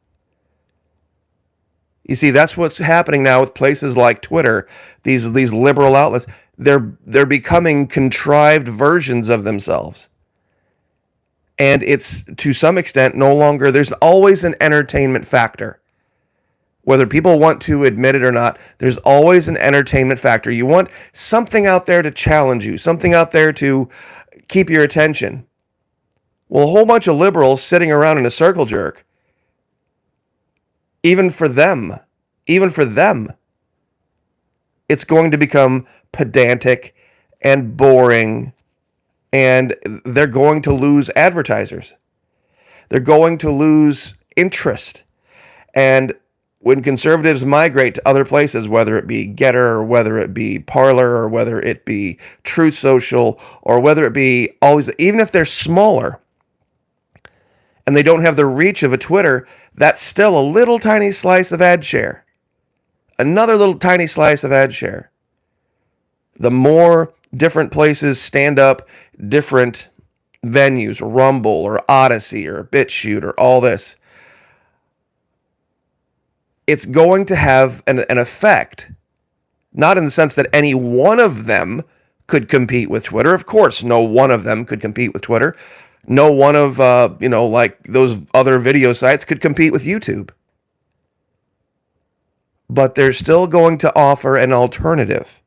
You see, that's what's happening now with places like Twitter, these liberal outlets. They're becoming contrived versions of themselves. And it's, to some extent, no longer, there's always an entertainment factor. Whether people want to admit it or not, there's always an entertainment factor. You want something out there to challenge you, something out there to keep your attention. Well, a whole bunch of liberals sitting around in a circle jerk, even for them, it's going to become pedantic and boring, and they're going to lose advertisers. They're going to lose interest. And when conservatives migrate to other places, whether it be Getter or whether it be Parler or whether it be Truth Social or whether it be all these, even if they're smaller and they don't have the reach of a Twitter, that's still a little tiny slice of ad share. another little tiny slice of ad share. The more different places stand up, different venues, Rumble or Odyssey or BitChute or all this, it's going to have an effect, not in the sense that any one of them could compete with Twitter. Of course, no one of them could compete with Twitter. No one of, like those other video sites could compete with YouTube. But they're still going to offer an alternative.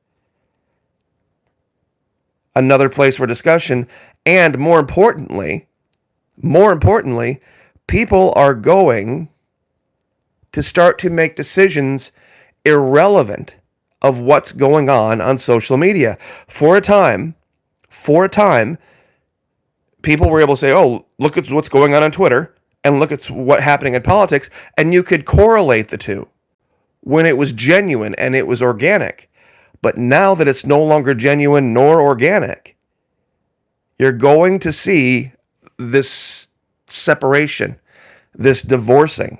Another place for discussion. And more importantly, people are going to start to make decisions irrelevant of what's going on social media. For a time, people were able to say, oh, look at what's going on Twitter and look at what's happening in politics, and you could correlate the two when it was genuine and it was organic. But now that it's no longer genuine nor organic, you're going to see this separation, this divorcing.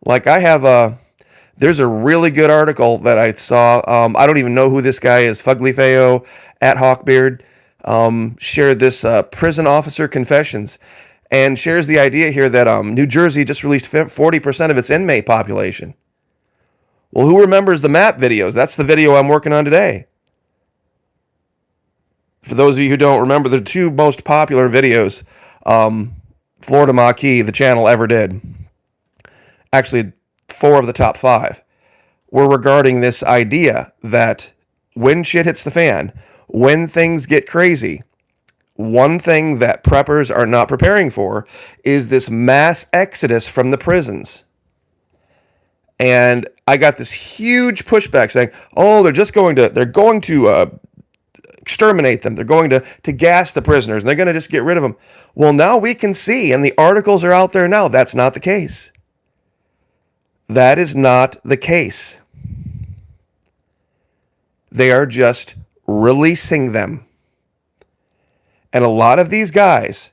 Like there's a really good article that I saw. I don't even know who this guy is. Fugly Theo at Hawkbeard shared this prison officer confessions and shares the idea here that New Jersey just released 40% of its inmate population. Well, who remembers the map videos? That's the video I'm working on today. For those of you who don't remember, the two most popular videos Florida Maquis, the channel, ever did, actually 4 of the top 5, were regarding this idea that when shit hits the fan, when things get crazy, one thing that preppers are not preparing for is this mass exodus from the prisons. And I got this huge pushback saying, oh, they're going to exterminate them. They're going to gas the prisoners, and they're going to just get rid of them. Well, now we can see, and the articles are out there now, that's not the case. That is not the case. They are just releasing them. And a lot of these guys,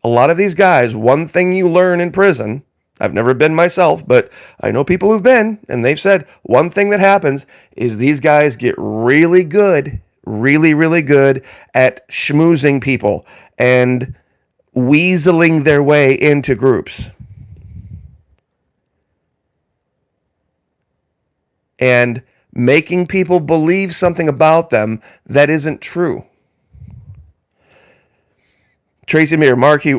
one thing you learn in prison, I've never been myself, but I know people who've been, and they've said one thing that happens is these guys get really good, really, really good at schmoozing people and weaseling their way into groups. And making people believe something about them that isn't true. Tracy Meir, Marquis.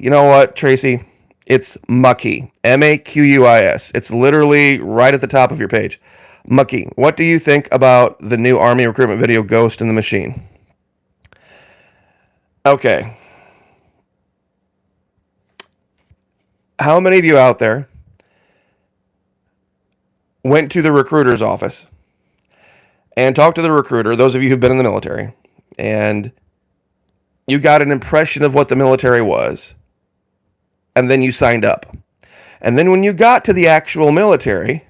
You know what, Tracy? It's Maquis. Maquis. It's literally right at the top of your page. Maquis. What do you think about the new Army recruitment video, Ghost in the Machine? Okay. How many of you out there went to the recruiter's office and talked to the recruiter, those of you who've been in the military, and you got an impression of what the military was, and then you signed up. And then when you got to the actual military,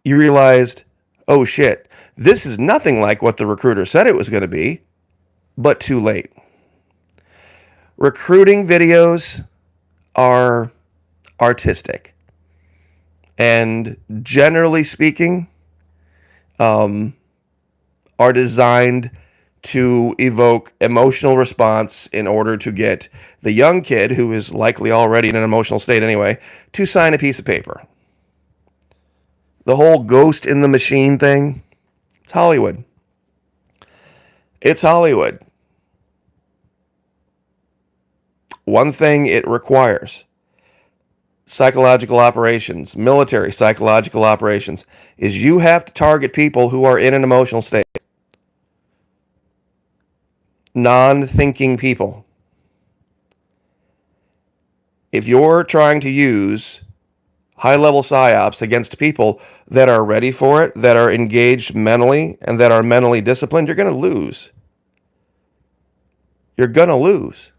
you realized, oh shit, this is nothing like what the recruiter said it was going to be, but too late. Recruiting videos are artistic. And generally speaking, are designed to evoke emotional response in order to get the young kid, who is likely already in an emotional state anyway, to sign a piece of paper. The whole ghost in the machine thing, it's Hollywood. It's Hollywood. One thing it requires, psychological operations, military psychological operations, is you have to target people who are in an emotional state. Non-thinking people. If you're trying to use high-level psyops against people that are ready for it, that are engaged mentally, and that are mentally disciplined, you're going to lose. You're going to lose.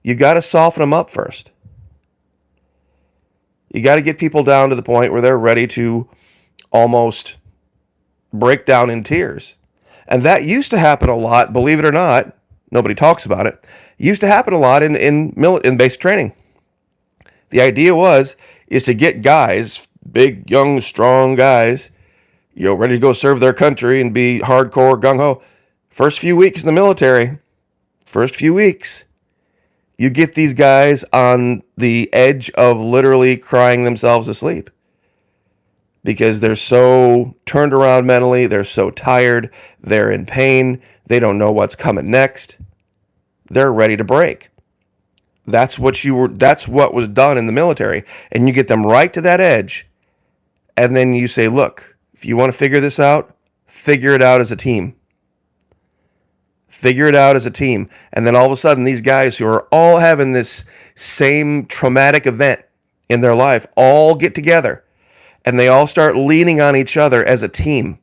You got to soften them up first. You got to get people down to the point where they're ready to almost break down in tears. And that used to happen a lot, believe it or not. Nobody talks about it. It used to happen a lot in basic training. The idea was, is to get guys, big, young, strong guys, ready to go serve their country and be hardcore, gung-ho. First few weeks in the military, you get these guys on the edge of literally crying themselves to sleep because they're so turned around mentally, they're so tired, they're in pain, they don't know what's coming next. They're ready to break. That's what was done in the military. And you get them right to that edge, and then you say, look, if you want to figure this out, figure it out as a team. Figure it out as a team. And then all of a sudden, these guys who are all having this same traumatic event in their life all get together, and they all start leaning on each other as a team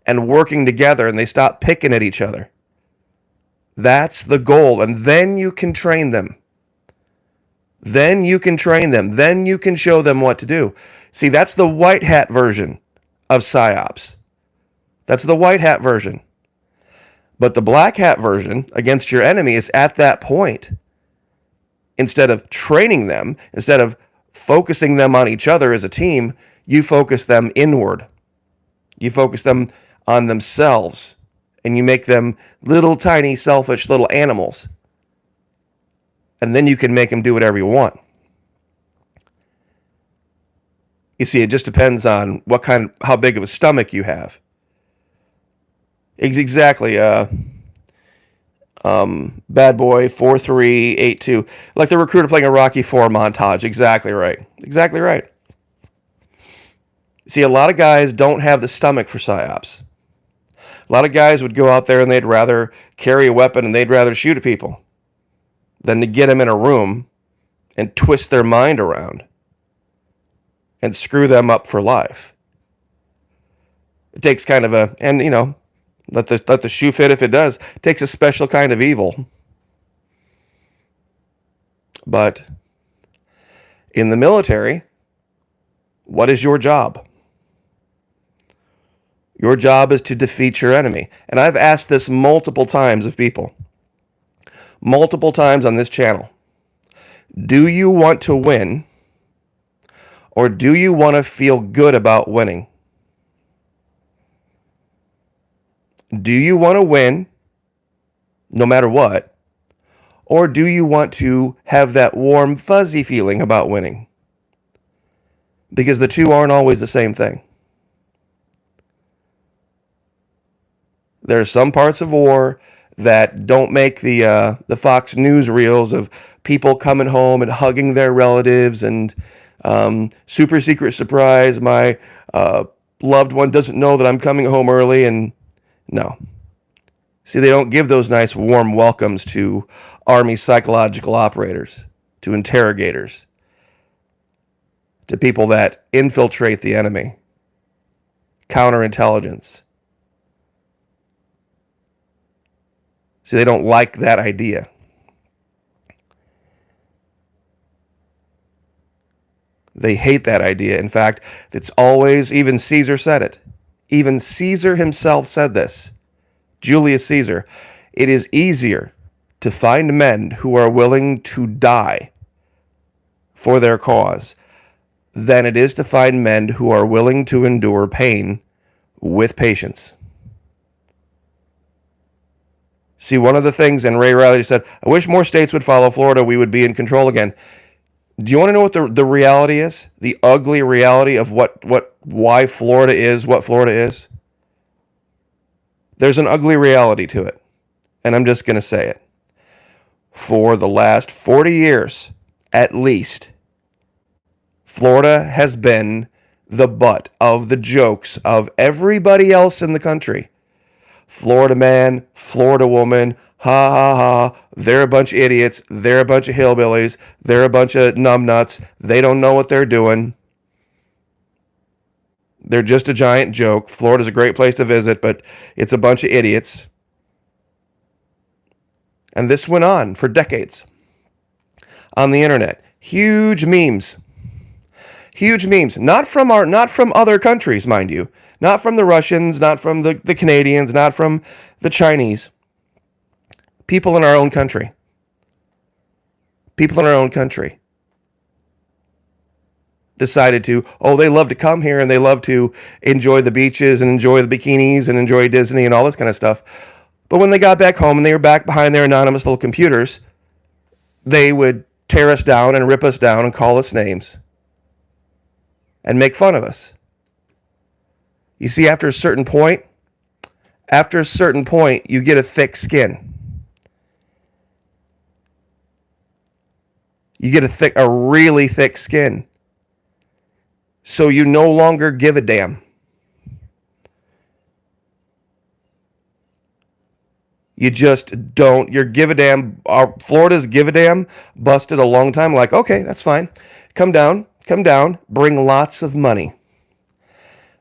and working together, and they stop picking at each other. That's the goal. And then you can train them. Then you can show them what to do. See, that's the white hat version of PSYOPs. That's the white hat version. But the black hat version against your enemy is at that point. Instead of training them, instead of focusing them on each other as a team, you focus them inward. You focus them on themselves. And you make them little tiny selfish little animals. And then you can make them do whatever you want. You see, it just depends on how big of a stomach you have. Exactly. Bad Boy 4382, like the recruiter playing a Rocky IV montage. Exactly right. See, a lot of guys don't have the stomach for PSYOPs. A lot of guys would go out there and they'd rather carry a weapon and they'd rather shoot at people than to get them in a room and twist their mind around and screw them up for life. It takes kind of let the shoe fit if it does. It takes a special kind of evil. But in the military, what is your job? Your job is to defeat your enemy. And I've asked this multiple times of people. Multiple times on this channel. Do you want to win? Or do you want to feel good about winning? Do you want to win, no matter what? Or do you want to have that warm, fuzzy feeling about winning? Because the two aren't always the same thing. There are some parts of war that don't make the Fox News reels of people coming home and hugging their relatives and super secret surprise, my loved one doesn't know that I'm coming home early, and no. See, they don't give those nice warm welcomes to Army psychological operators, to interrogators, to people that infiltrate the enemy, counterintelligence. See, they don't like that idea. They hate that idea. In fact, it's always, even Caesar said it. Even Caesar himself said this. Julius Caesar. It is easier to find men who are willing to die for their cause than it is to find men who are willing to endure pain with patience. See, one of the things, and Ray Riley said, I wish more states would follow Florida, we would be in control again. Do you want to know what the reality is? The ugly reality of why Florida is what Florida is? There's an ugly reality to it. And I'm just going to say it. For the last 40 years, at least, Florida has been the butt of the jokes of everybody else in the country. Florida man, Florida woman, ha ha ha, they're a bunch of idiots, they're a bunch of hillbillies, they're a bunch of numbnuts, they don't know what they're doing. They're just a giant joke. Florida's a great place to visit, but it's a bunch of idiots. And this went on for decades on the internet. Huge memes. Huge memes. Not from other countries, mind you. Not from the Russians, not from the Canadians, not from the Chinese. People in our own country. decided to, they love to come here and they love to enjoy the beaches and enjoy the bikinis and enjoy Disney and all this kind of stuff. But when they got back home and they were back behind their anonymous little computers, they would tear us down and rip us down and call us names and make fun of us. You see, after a certain point, you get a thick skin. You get a really thick skin. So you no longer give a damn. You just don't. Your give a damn. Florida's give a damn busted a long time. Like, okay, that's fine. Come down. Bring lots of money.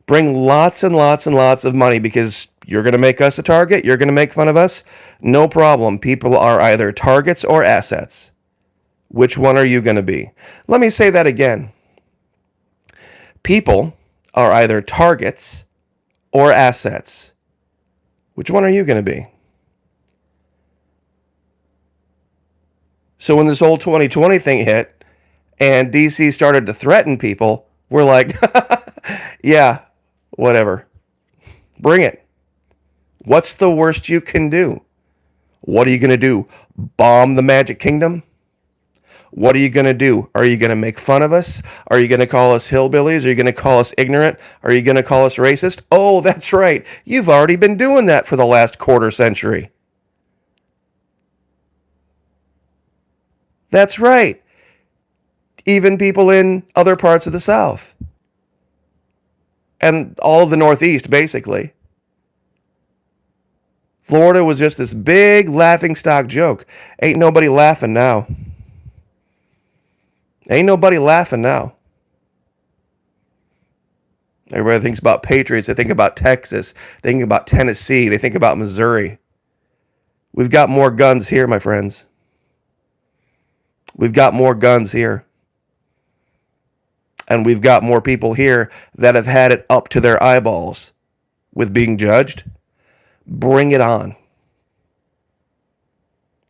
Bring lots and lots and lots of money because you're going to make us a target. You're going to make fun of us. No problem. People are either targets or assets. Which one are you going to be? Let me say that again. People are either targets or assets. Which one are you going to be? So when this whole 2020 thing hit and DC started to threaten people, we're like, yeah, whatever. Bring it. What's the worst you can do? What are you going to do? Bomb the Magic Kingdom? What are you going to do? Are you going to make fun of us? Are you going to call us hillbillies? Are you going to call us ignorant? Are you going to call us racist? Oh, that's right. You've already been doing that for the last quarter century. That's right. Even people in other parts of the South. And all of the Northeast, basically. Florida was just this big laughingstock joke. Ain't nobody laughing now. Everybody thinks about Patriots. They think about Texas. They think about Tennessee. They think about Missouri. We've got more guns here, my friends. We've got more guns here. And we've got more people here that have had it up to their eyeballs with being judged. Bring it on.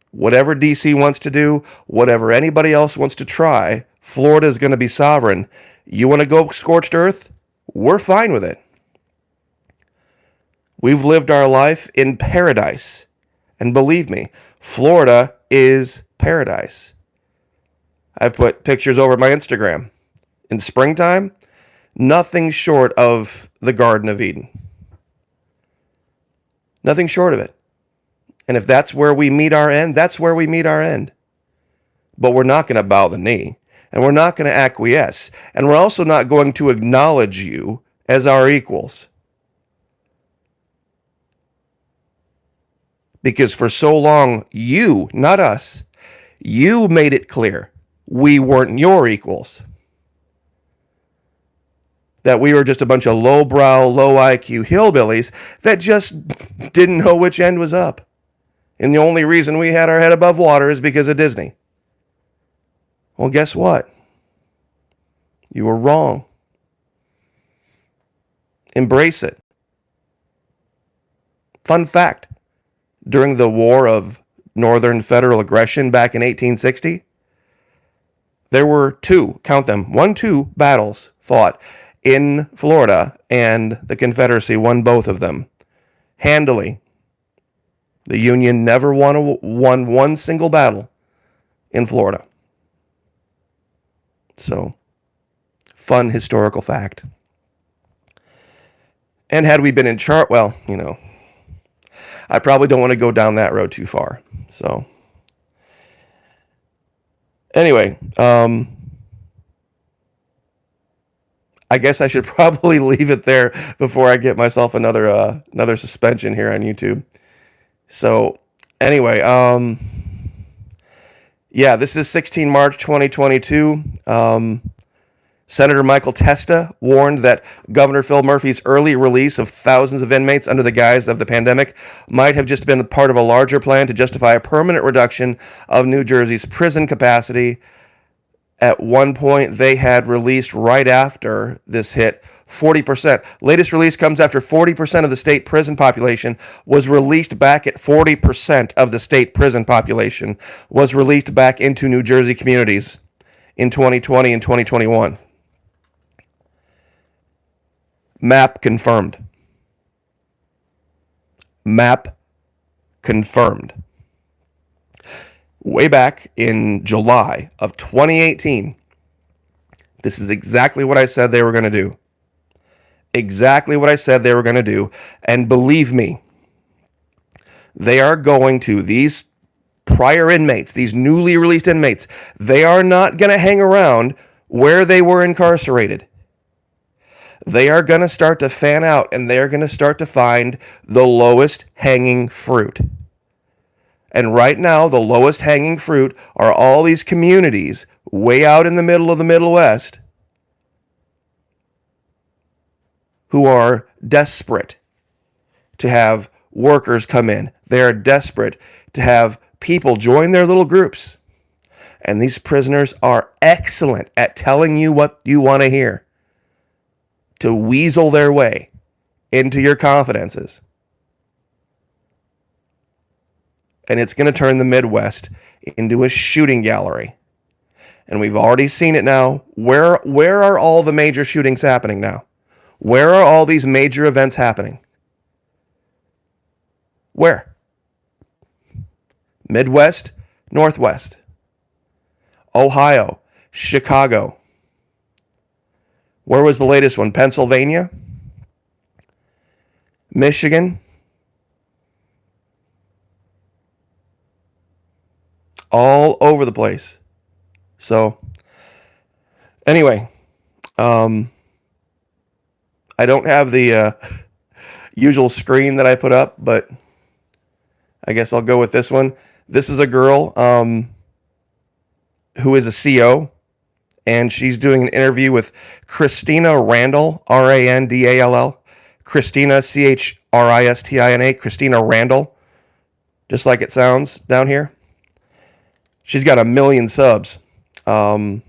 Whatever DC wants to do, whatever anybody else wants to try, Florida is going to be sovereign. You want to go scorched earth? We're fine with it. We've lived our life in paradise. And believe me, Florida is paradise. I've put pictures over my Instagram. In springtime, nothing short of the Garden of Eden. Nothing short of it. And if that's where we meet our end, that's where we meet our end. But we're not going to bow the knee. And we're not going to acquiesce. And we're also not going to acknowledge you as our equals. Because for so long, you, not us, you made it clear we weren't your equals. That we were just a bunch of lowbrow, low IQ hillbillies that just didn't know which end was up. And the only reason we had our head above water is because of Disney. Well, guess what? You were wrong. Embrace it. Fun fact. During the War of Northern Federal Aggression back in 1860, there were two battles fought in Florida, and the Confederacy won both of them handily. The Union never won one single battle in Florida. So, fun historical fact. And had we been in well, I probably don't want to go down that road too far. So, anyway, I guess I should probably leave it there before I get myself another suspension here on YouTube. So, anyway, this is 16 March 2022. Senator Michael Testa warned that Governor Phil Murphy's early release of thousands of inmates under the guise of the pandemic might have just been part of a larger plan to justify a permanent reduction of New Jersey's prison capacity. At one point, they had released right after this hit 40%. Latest release comes after 40% of the state prison population was released back at 40% of the state prison population was released back into New Jersey communities in 2020 and 2021. Map confirmed. Map confirmed. Way back in July of 2018, this is exactly what I said they were going to do. Exactly what I said they were going to do. And believe me, they are going to, these prior inmates, these newly released inmates, they are not going to hang around where they were incarcerated. They are going to start to fan out, and they're going to start to find the lowest hanging fruit. And right now, the lowest hanging fruit are all these communities way out in the middle of the Middle West who are desperate to have workers come in. They are desperate to have people join their little groups. And these prisoners are excellent at telling you what you want to hear, to weasel their way into your confidences. And it's going to turn the Midwest into a shooting gallery. And we've already seen it now. Where are all the major shootings happening now? Where are all these major events happening? Where? Midwest, Northwest, Ohio, Chicago. Where was the latest one? Pennsylvania? Michigan? All over the place. So, anyway, I don't have the usual screen that I put up, but I guess I'll go with this one. This is a girl who is a CO, and she's doing an interview with Christina Randall, Randall. Christina, Christina, Christina Randall, just like it sounds down here. She's got 1 million subs. And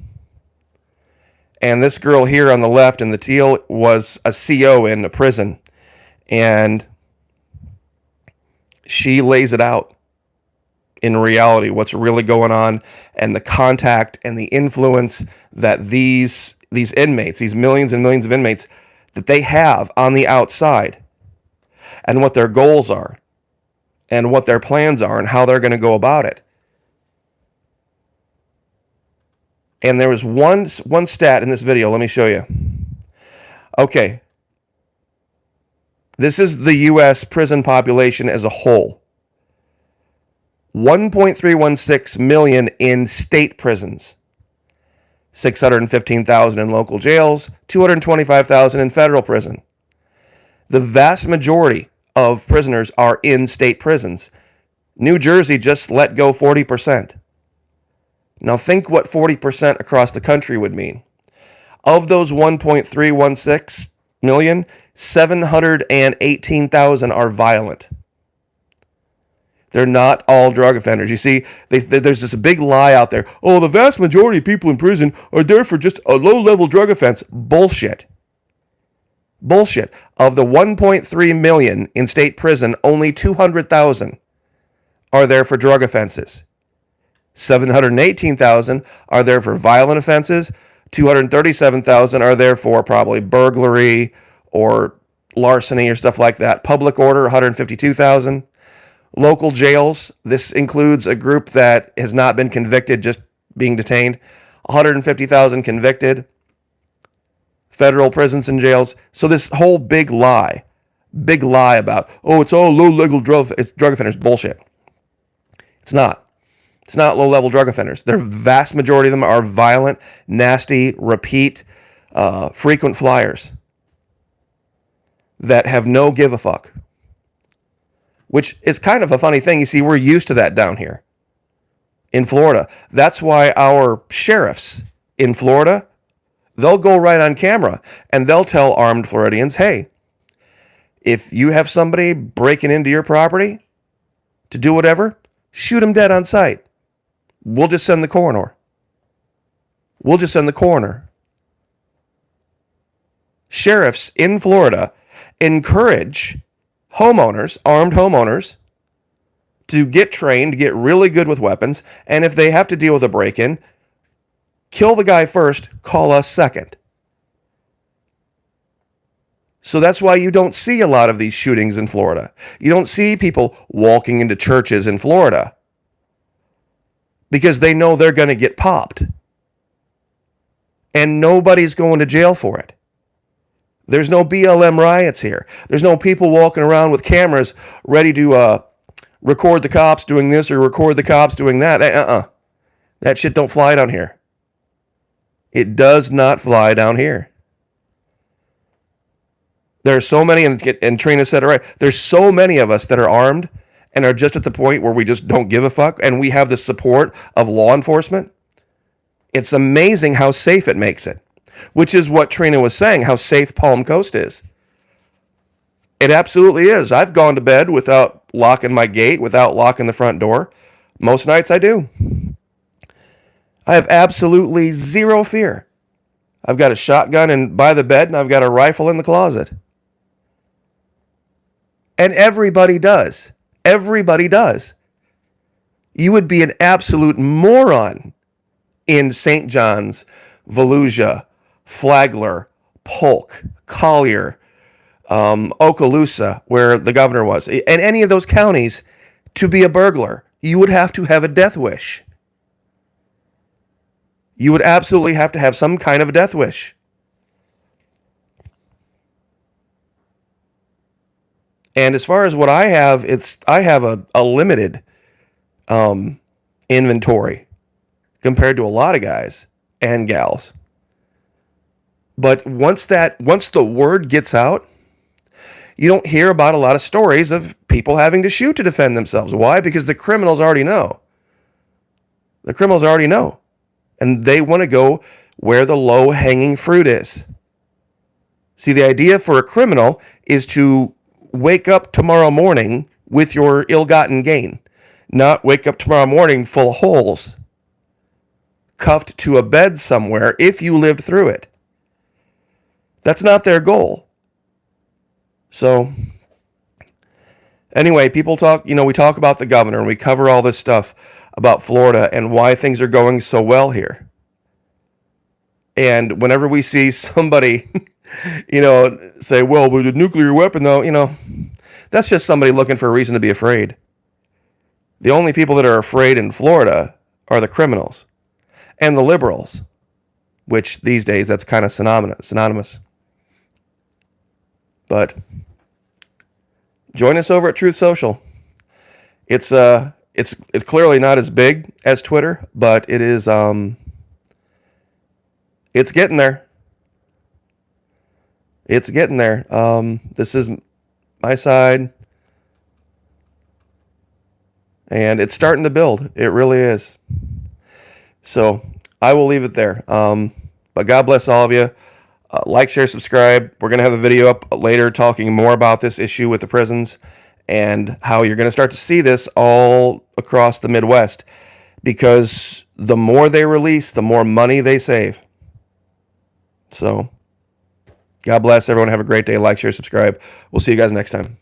this girl here on the left in the teal was a CO in a prison. And she lays it out in reality, what's really going on, and the contact and the influence that these inmates, these millions and millions of inmates, that they have on the outside, and what their goals are, and what their plans are, and how they're going to go about it. And there was one stat in this video. Let me show you. Okay. This is the U.S. prison population as a whole. 1.316 million in state prisons. 615,000 in local jails. 225,000 in federal prison. The vast majority of prisoners are in state prisons. New Jersey just let go 40%. Now think what 40% across the country would mean. Of those 1.316 million, 718,000 are violent. They're not all drug offenders. You see, there's this big lie out there. Oh, the vast majority of people in prison are there for just a low-level drug offense. Bullshit. Bullshit. Of the 1.3 million in state prison, only 200,000 are there for drug offenses. 718,000 are there for violent offenses. 237,000 are there for probably burglary or larceny or stuff like that. Public order, 152,000. Local jails, this includes a group that has not been convicted, just being detained. 150,000 convicted. Federal prisons and jails. So this whole big lie about, oh, it's all low-level drug offenders, bullshit. It's not. It's not low-level drug offenders. The vast majority of them are violent, nasty, repeat, frequent flyers that have no give a fuck. Which is kind of a funny thing. You see, we're used to that down here in Florida. That's why our sheriffs in Florida, they'll go right on camera and they'll tell armed Floridians, hey, if you have somebody breaking into your property to do whatever, shoot them dead on sight. We'll just send the coroner. Sheriffs in Florida encourage homeowners, armed homeowners, to get trained, get really good with weapons, and if they have to deal with a break-in, kill the guy first, call us second. So that's why you don't see a lot of these shootings in Florida. You don't see people walking into churches in Florida because they know they're going to get popped. And nobody's going to jail for it. There's no BLM riots here. There's no people walking around with cameras ready to record the cops doing this or record the cops doing that. That shit don't fly down here. It does not fly down here. There are so many, and Trina said it right, there's so many of us that are armed and are just at the point where we just don't give a fuck, and we have the support of law enforcement. It's amazing how safe it makes it, which is what Trina was saying, how safe Palm Coast is. It absolutely is. I've gone to bed without locking my gate, without locking the front door. Most nights I do. I have absolutely zero fear. I've got a shotgun by the bed, and I've got a rifle in the closet. And everybody does. Everybody does. You would be an absolute moron in St. John's, Volusia, Flagler, Polk, Collier, Okaloosa, where the governor was, and any of those counties, to be a burglar. You would have to have a death wish. You would absolutely have to have some kind of a death wish. And as far as what I have, I have a limited inventory compared to a lot of guys and gals. But once the word gets out, you don't hear about a lot of stories of people having to shoot to defend themselves. Why? Because the criminals already know. The criminals already know. And they want to go where the low-hanging fruit is. See, the idea for a criminal is to wake up tomorrow morning with your ill-gotten gain, not wake up tomorrow morning full of holes, cuffed to a bed somewhere if you lived through it. That's not their goal. So, anyway, people talk, we talk about the governor, and we cover all this stuff about Florida and why things are going so well here. And whenever we see somebody say, well, with a nuclear weapon, though, that's just somebody looking for a reason to be afraid. The only people that are afraid in Florida are the criminals and the liberals, which these days that's kind of synonymous. But join us over at Truth Social. It's clearly not as big as Twitter, but it is it's getting there. It's getting there. This is my side. And it's starting to build. It really is. So I will leave it there. But God bless all of you. Like, share, subscribe. We're going to have a video up later talking more about this issue with the prisons and how you're going to start to see this all across the Midwest, because the more they release, the more money they save. So God bless everyone. Have a great day. Like, share, subscribe. We'll see you guys next time.